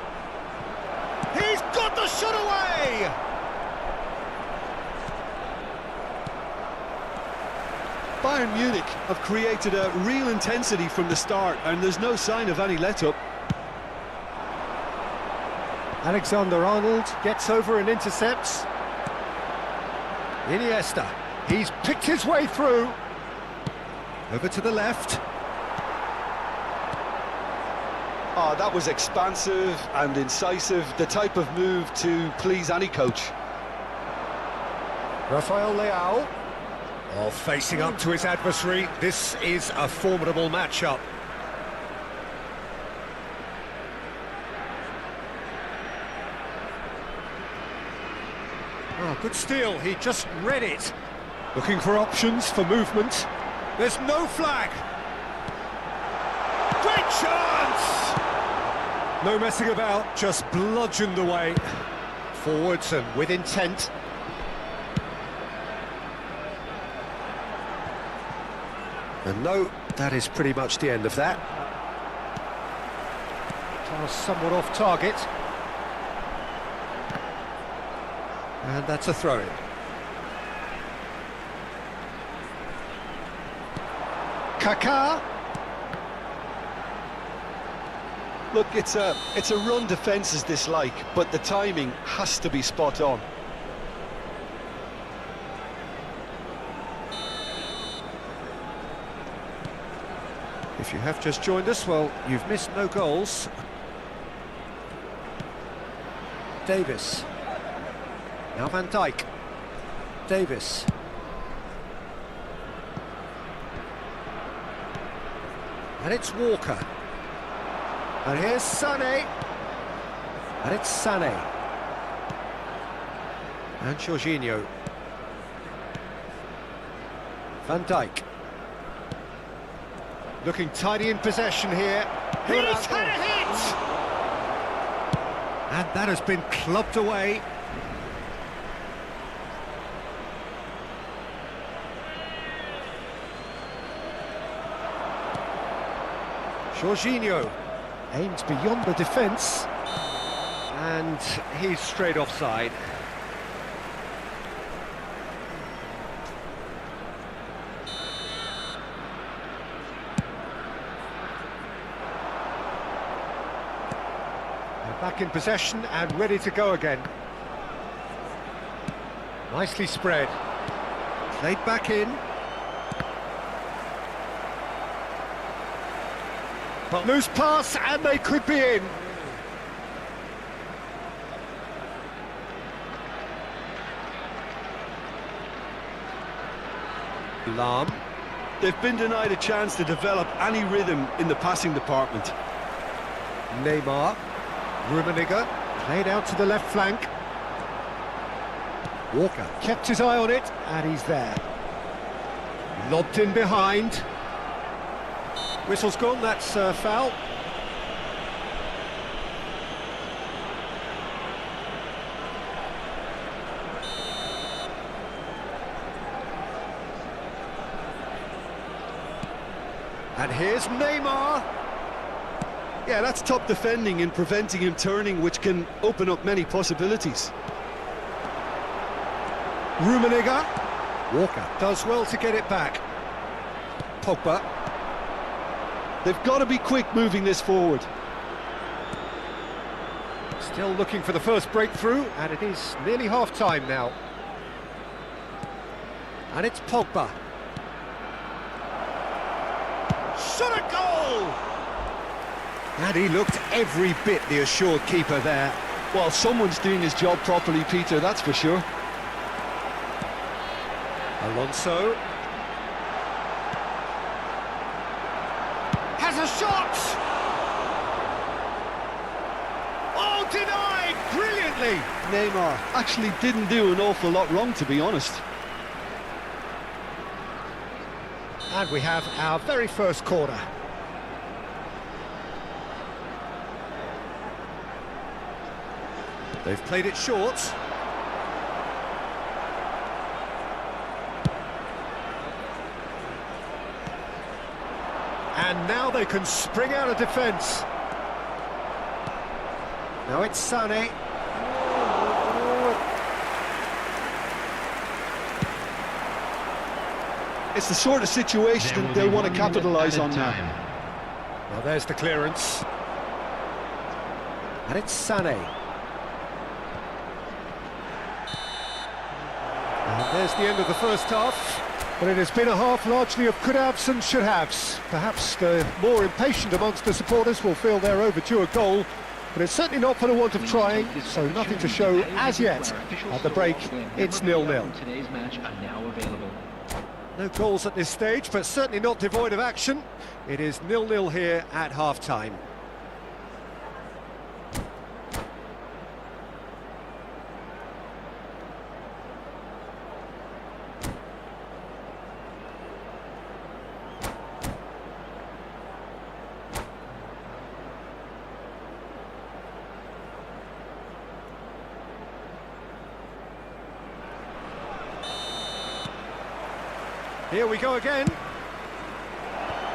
He's got the shot away! Bayern Munich have created a real intensity from the start, and there's no sign of any let-up. Alexander-Arnold gets over and intercepts. Iniesta, he's picked his way through. Over to the left. Oh, that was expansive and incisive, the type of move to please any coach. Rafael Leao. Oh, facing up to his adversary. This is a formidable matchup. Oh, good steal. He just read it. Looking for options for movement. There's no flag. Great chance! No messing about, just bludgeoned away. Forwards and with intent. And no, that is pretty much the end of that. Somewhat off target. And that's a throw-in. Kaká. Look, it's a run defence's dislike, but the timing has to be spot on. If you have just joined us, well, you've missed no goals. Davis. Now Van Dijk. Davis. And it's Walker. And here's Sané. And it's Sané. And Jorginho. Van Dijk. Looking tidy in possession here. He's had a hit! And that has been clubbed away. Jorginho aims beyond the defence. And he's straight offside. Back in possession and ready to go again. Nicely spread. Played back in. But loose pass and they could be in. Lahm. They've been denied a chance to develop any rhythm in the passing department. Neymar. Rummenigge played out to the left flank. Walker kept his eye on it, and he's there. Lobbed in behind. Whistle's gone, that's foul. And here's Neymar. Yeah, that's top defending and preventing him turning, which can open up many possibilities. Rummenigge. Walker does well to get it back. Pogba. They've got to be quick moving this forward. Still looking for the first breakthrough, and it is nearly half-time now. And it's Pogba. Shot a goal! And he looked every bit the assured keeper there. Well, someone's doing his job properly, Peter, that's for sure. Alonso. Has a shot! Oh, denied brilliantly! Neymar actually didn't do an awful lot wrong, to be honest. And we have our very first corner. They've played it short. And now they can spring out of defence. Now it's Sané. It's the sort of situation they'll want to capitalise on now. Well, there's the clearance. And it's Sané. And there's the end of the first half. But it has been a half largely of could-haves and should-haves. Perhaps the more impatient amongst the supporters will feel they're overdue a goal, but it's certainly not for the want of trying, so nothing to show as yet. At the break, it's 0-0. Today's match are now available. No goals at this stage, but certainly not devoid of action. It is 0-0 here at half-time. Here we go again.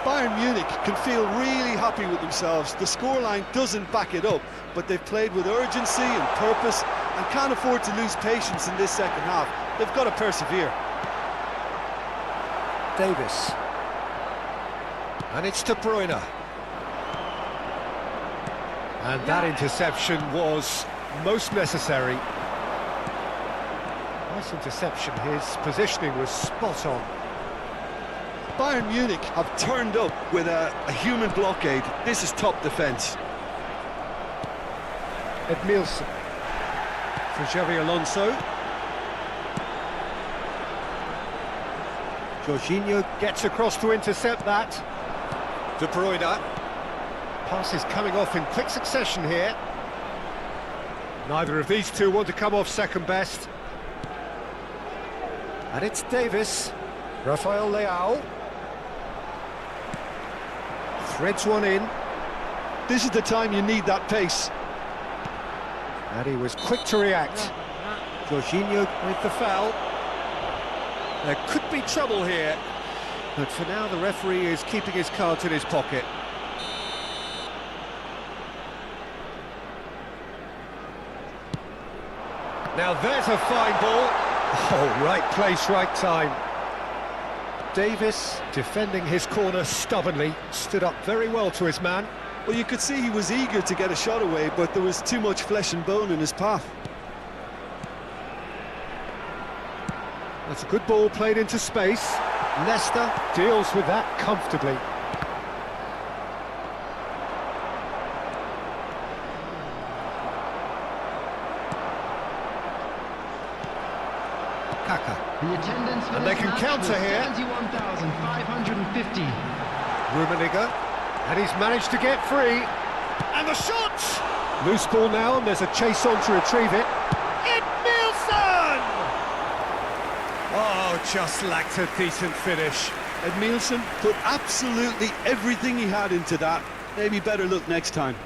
Bayern Munich can feel really happy with themselves. The scoreline doesn't back it up, but they've played with urgency and purpose, and can't afford to lose patience in this second half. They've got to persevere. Davis. And it's De Bruyne. And that interception was most necessary. Nice interception, his positioning was spot on. Bayern Munich have turned up with a human blockade. This is top defence. Edmilson. For Xavi Alonso. Jorginho gets across to intercept that. De Bruyne. Passes coming off in quick succession here. Neither of these two want to come off second best. And it's Davis. Rafael Leao. Threads one in. This is the time you need that pace. And he was quick to react. Jorginho with the foul. There could be trouble here, but for now the referee is keeping his cards in his pocket. Now there's a fine ball. Oh, right place, right time. Davis, defending his corner stubbornly, stood up very well to his man. Well, you could see he was eager to get a shot away, but there was too much flesh and bone in his path. That's a good ball played into space. Leicester deals with that comfortably. Kaka. The attendance for And this they can match counter was here. 71,550. Rummenigge, and he's managed to get free. And the shot! Loose ball now, and there's a chase on to retrieve it. Edmilson! Oh, just lacked a decent finish. Edmilson put absolutely everything he had into that. Maybe better look next time.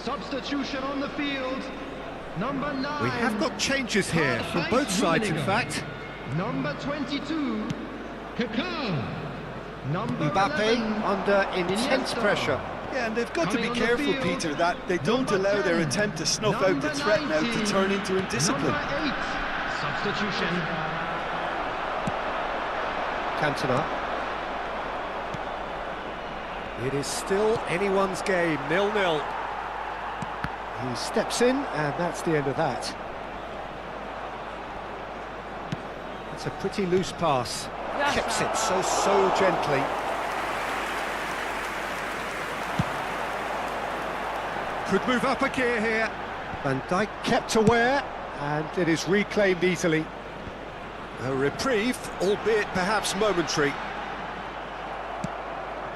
Substitution on the field. Number 9. We have got changes here from both sides, in fact. Number 22. Kaká. Number Mbappe 11, under intense Iniesta. pressure. Yeah, and they've got to be Coming on the careful, field. Peter, that they don't Number allow their 10. attempt to snuff out the threat now to 19. turn into indiscipline. Number 8. Substitution. Cantona. It is still anyone's game, 0-0. He steps in, and that's the end of that. It's a pretty loose pass. Keeps it so gently. Could move up a gear here. Van Dijk kept aware, and it is reclaimed easily. A reprieve, albeit perhaps momentary.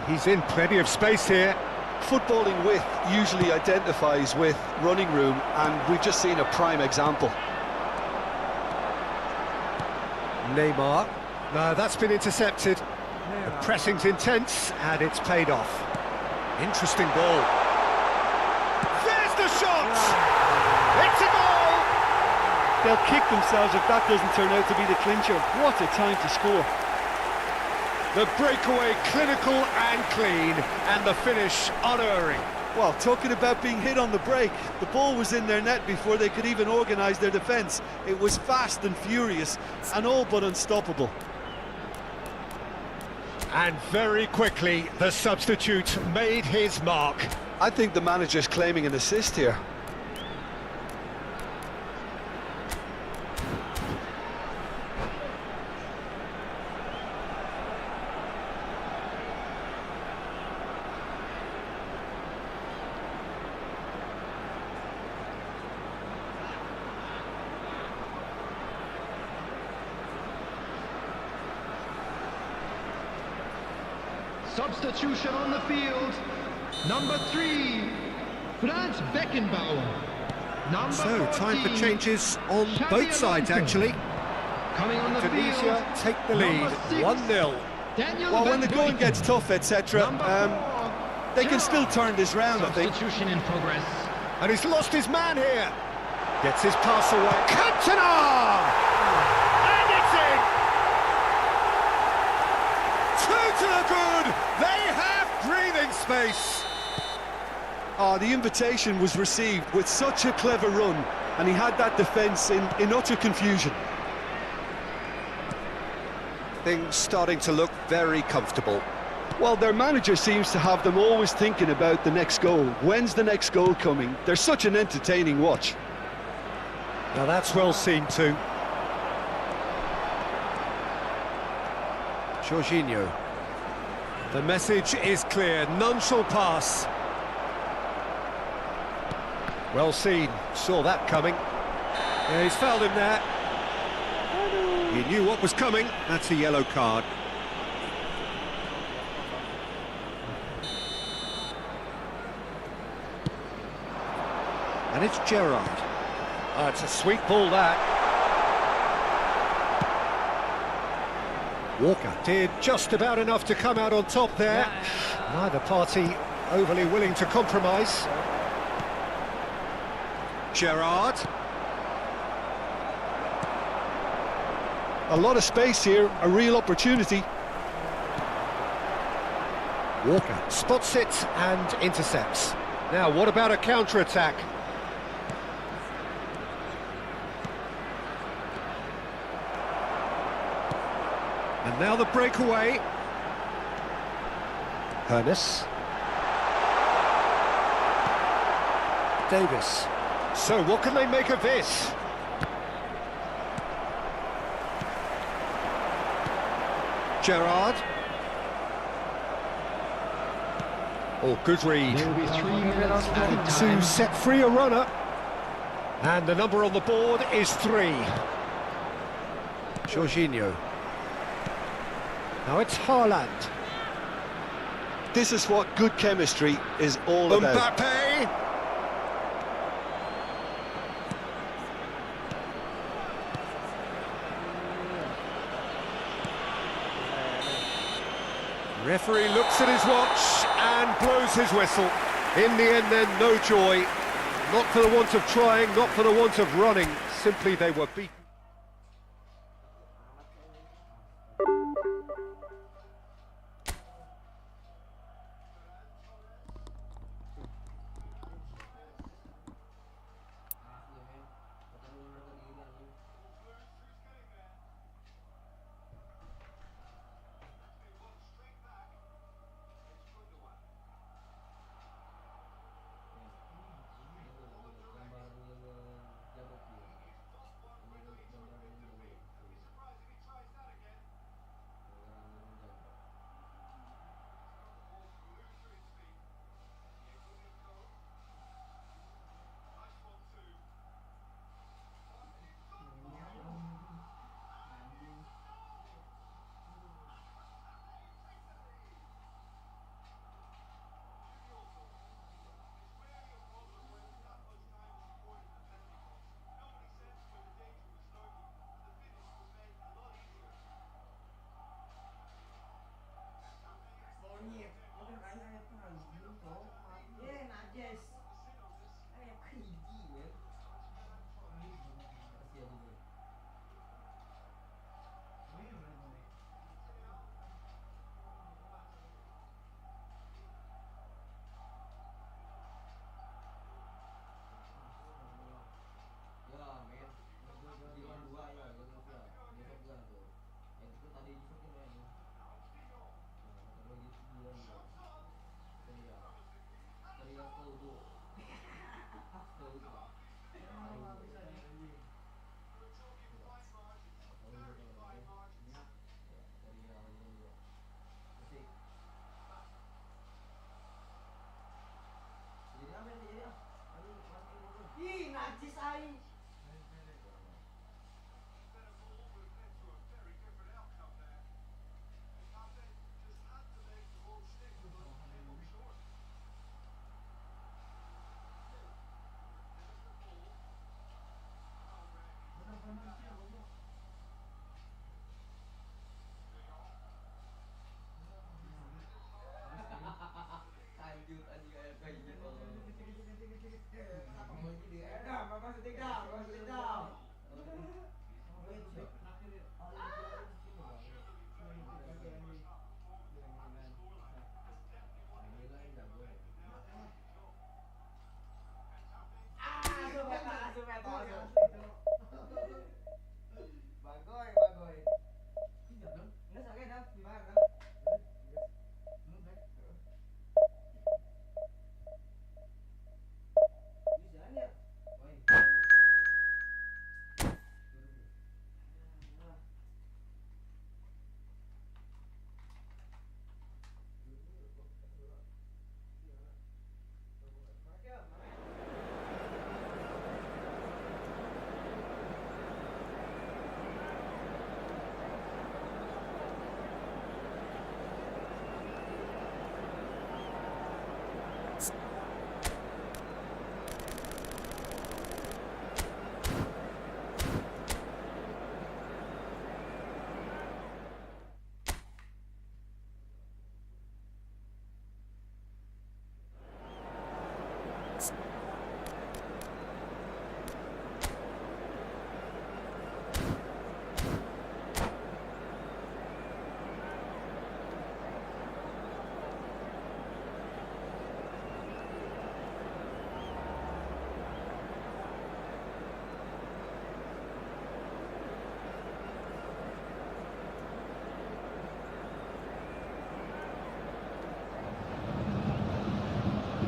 He's in plenty of space here. Footballing width usually identifies with running room, and we've just seen a prime example. Neymar. No, that's been intercepted. The pressing's intense, and it's paid off. Interesting ball. There's the shot! It's a goal! They'll kick themselves if that doesn't turn out to be the clincher. What a time to score. The breakaway clinical and clean, and the finish unerring. Well, talking about being hit on the break, the ball was in their net before they could even organise their defence. It was fast and furious, and all but unstoppable. And very quickly, the substitute made his mark. I think the manager's claiming an assist here. Substitution on the field. Number 3, Franz Beckenbauer. Number So, time for 14, changes on Xavi both sides, Alonso. actually. Coming on the Tunisia field. take the lead, Number 6, 1-0. Daniel Well, when the Van going Buyten. gets tough, etc., Number 4, they can still turn this round, I think. Substitution in progress. And he's lost his man here. Gets his pass away. Cantona! And it's in! Two to the good! They have breathing space! Oh, the invitation was received with such a clever run, and he had that defence in utter confusion. Things starting to look very comfortable. Well, their manager seems to have them always thinking about the next goal. When's the next goal coming? They're such an entertaining watch. Now that's well seen too. Jorginho. The message is clear, none shall pass. Well seen, saw that coming. Yeah, he's fouled him there. He knew what was coming, that's a yellow card. And it's Gerrard. Oh, it's a sweet ball, that. Walker did just about enough to come out on top there. Neither party overly willing to compromise. Gerrard. A lot of space here, a real opportunity. Walker spots it and intercepts. Now, what about a counter-attack? And now the breakaway. Hernes. Davis. So what can they make of this? Gerrard. Oh, good read. There will be 3 minutes added time. To set free a runner. And the number on the board is 3. Jorginho. Now it's Haaland. This is what good chemistry is all about. Mbappe. Referee looks at his watch and blows his whistle. In the end then, no joy. Not for the want of trying, not for the want of running. Simply they were beaten.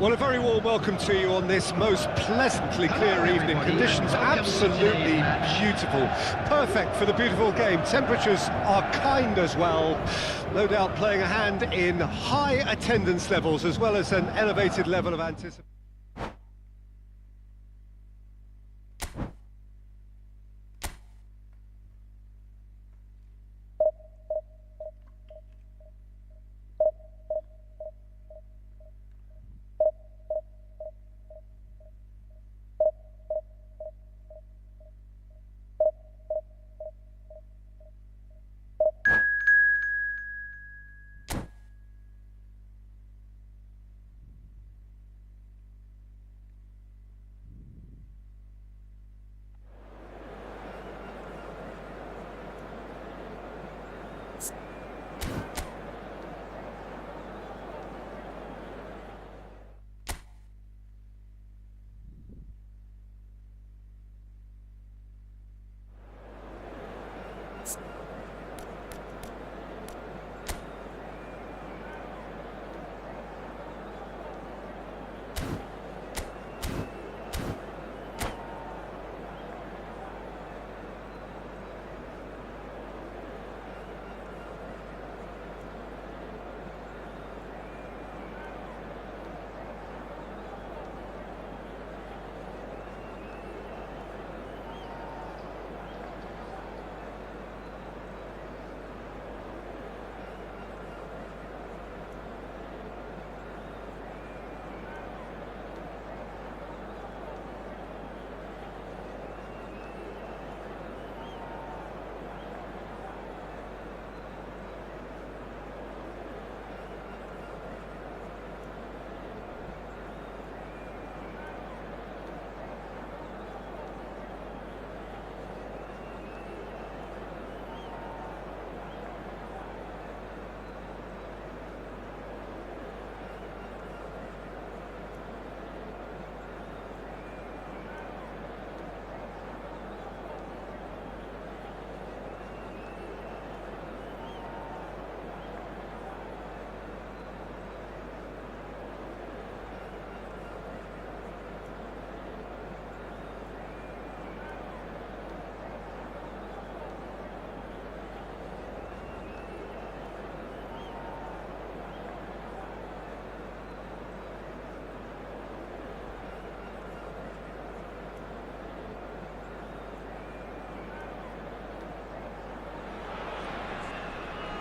Well, a very warm welcome to you on this most pleasantly clear evening. Conditions absolutely beautiful. Perfect for the beautiful game. Temperatures are kind as well. No doubt playing a hand in high attendance levels as well as an elevated level of anticipation.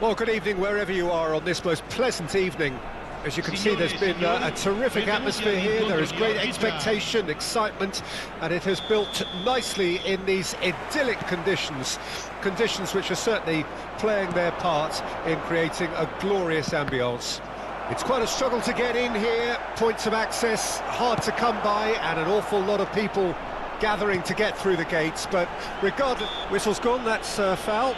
Well, good evening wherever you are on this most pleasant evening. As you can see, there's been a terrific atmosphere here. There is great expectation, excitement, and it has built nicely in these idyllic conditions. Conditions which are certainly playing their part in creating a glorious ambience. It's quite a struggle to get in here, points of access hard to come by, and an awful lot of people gathering to get through the gates. But regardless, whistle's gone, that's foul.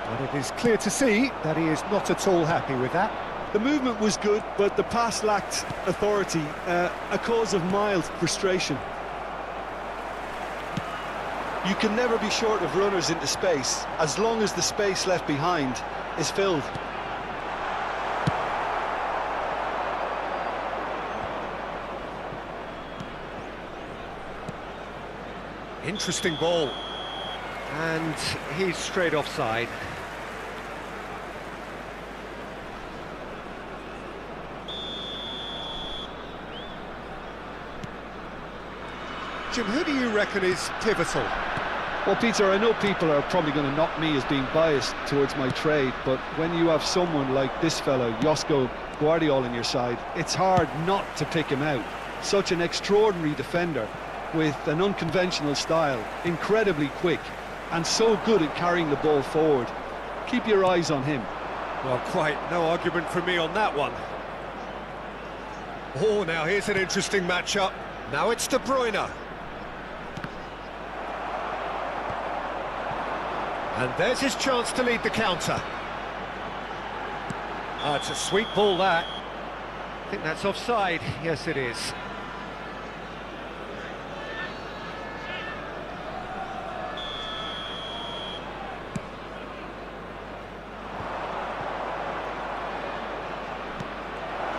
And it is clear to see that he is not at all happy with that. The movement was good, but the pass lacked authority, a cause of mild frustration. You can never be short of runners into space, as long as the space left behind is filled. Interesting ball. And he's straight offside. Jim, who do you reckon is pivotal? Well, Peter, I know people are probably going to knock me as being biased towards my trade, but when you have someone like this fellow, Josko Guardiola, on your side, it's hard not to pick him out. Such an extraordinary defender with an unconventional style, incredibly quick, and so good at carrying the ball forward. Keep your eyes on him. Well, quite no argument from me on that one. Oh, now here's an interesting matchup. Now it's De Bruyne. And there's his chance to lead the counter. Ah, it's a sweet ball, that. I think that's offside. Yes, it is.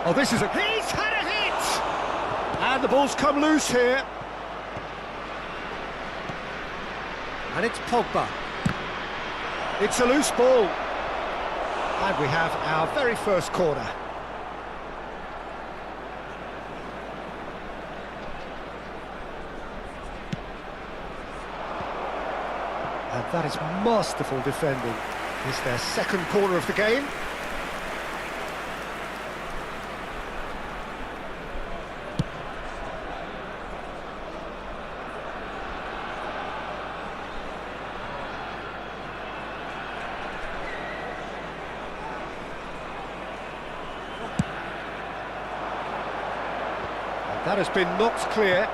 Oh, this is a... He's had a hit! And the ball's come loose here. And it's Pogba. It's a loose ball. And we have our very first corner. And that is masterful defending. It's their second corner of the game. And that has been knocked clear.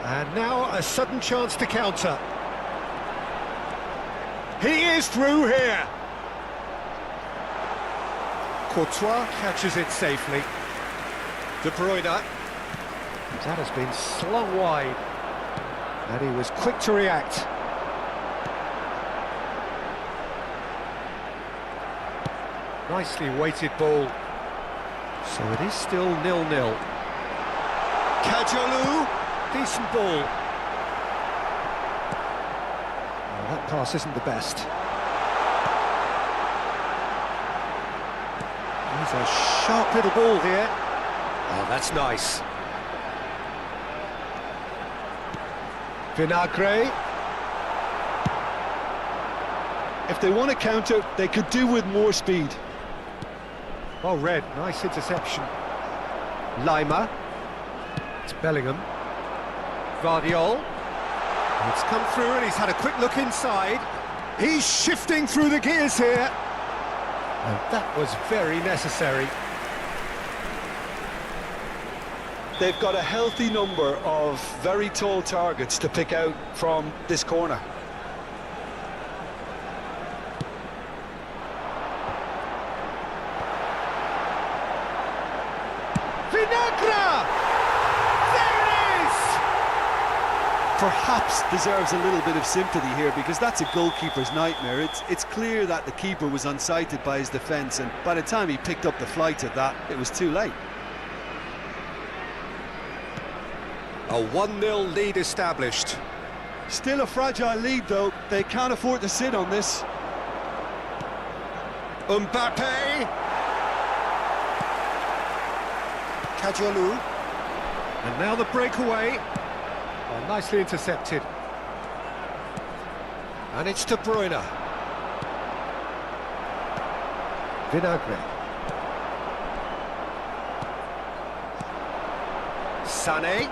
And now a sudden chance to counter. He is through here. Courtois catches it safely. De Bruyne. That has been slung wide. And he was quick to react. Nicely weighted ball. So it is still 0-0. Kajolu. Decent ball. That pass isn't the best. He's a sharp little ball here. Oh, that's nice. Vinagre. If they want to counter, they could do with more speed. Oh, Red, nice interception. Lima. It's Bellingham. Vardiol. It's come through and he's had a quick look inside. He's shifting through the gears here. And that was very necessary. They've got a healthy number of very tall targets to pick out from this corner. Vinagre! Perhaps deserves a little bit of sympathy here, because that's a goalkeeper's nightmare. It's clear that the keeper was unsighted by his defence, and by the time he picked up the flight of that, it was too late. A 1-0 lead established. Still a fragile lead, though. They can't afford to sit on this. Mbappe. Kajolu. And now the breakaway. Oh, nicely intercepted. And it's De Bruyne. Vinagre. Sané.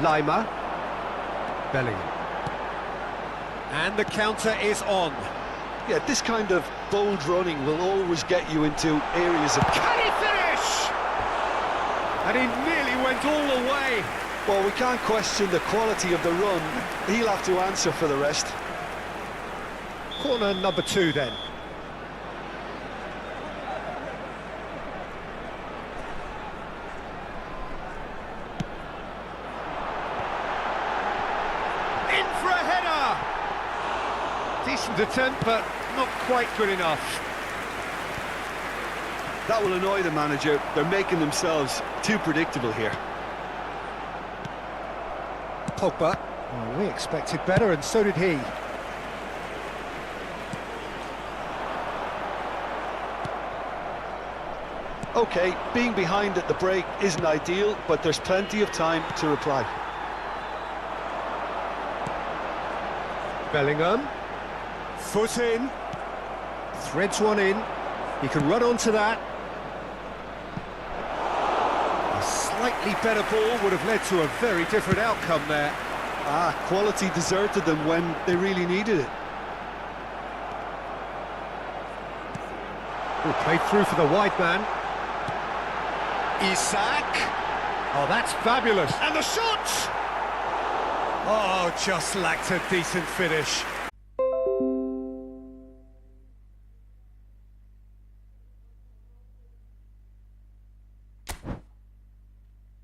Lima. Bellingham. And the counter is on. Yeah, this kind of bold running will always get you into areas of... Can he finish? And he nearly went all the way. Well, we can't question the quality of the run. He'll have to answer for the rest. Corner number 2 then. In for a header! Decent attempt, but not quite good enough. That will annoy the manager. They're making themselves too predictable here. Pogba. Well, we expected better, and so did he. OK, being behind at the break isn't ideal, but there's plenty of time to reply. Bellingham. Foot in. Threads one in. He can run onto that. A slightly better ball would have led to a very different outcome there. Quality deserted them when they really needed it. Played through for the wide man. Isak. Oh, that's fabulous. And the shot! Oh, just lacked a decent finish.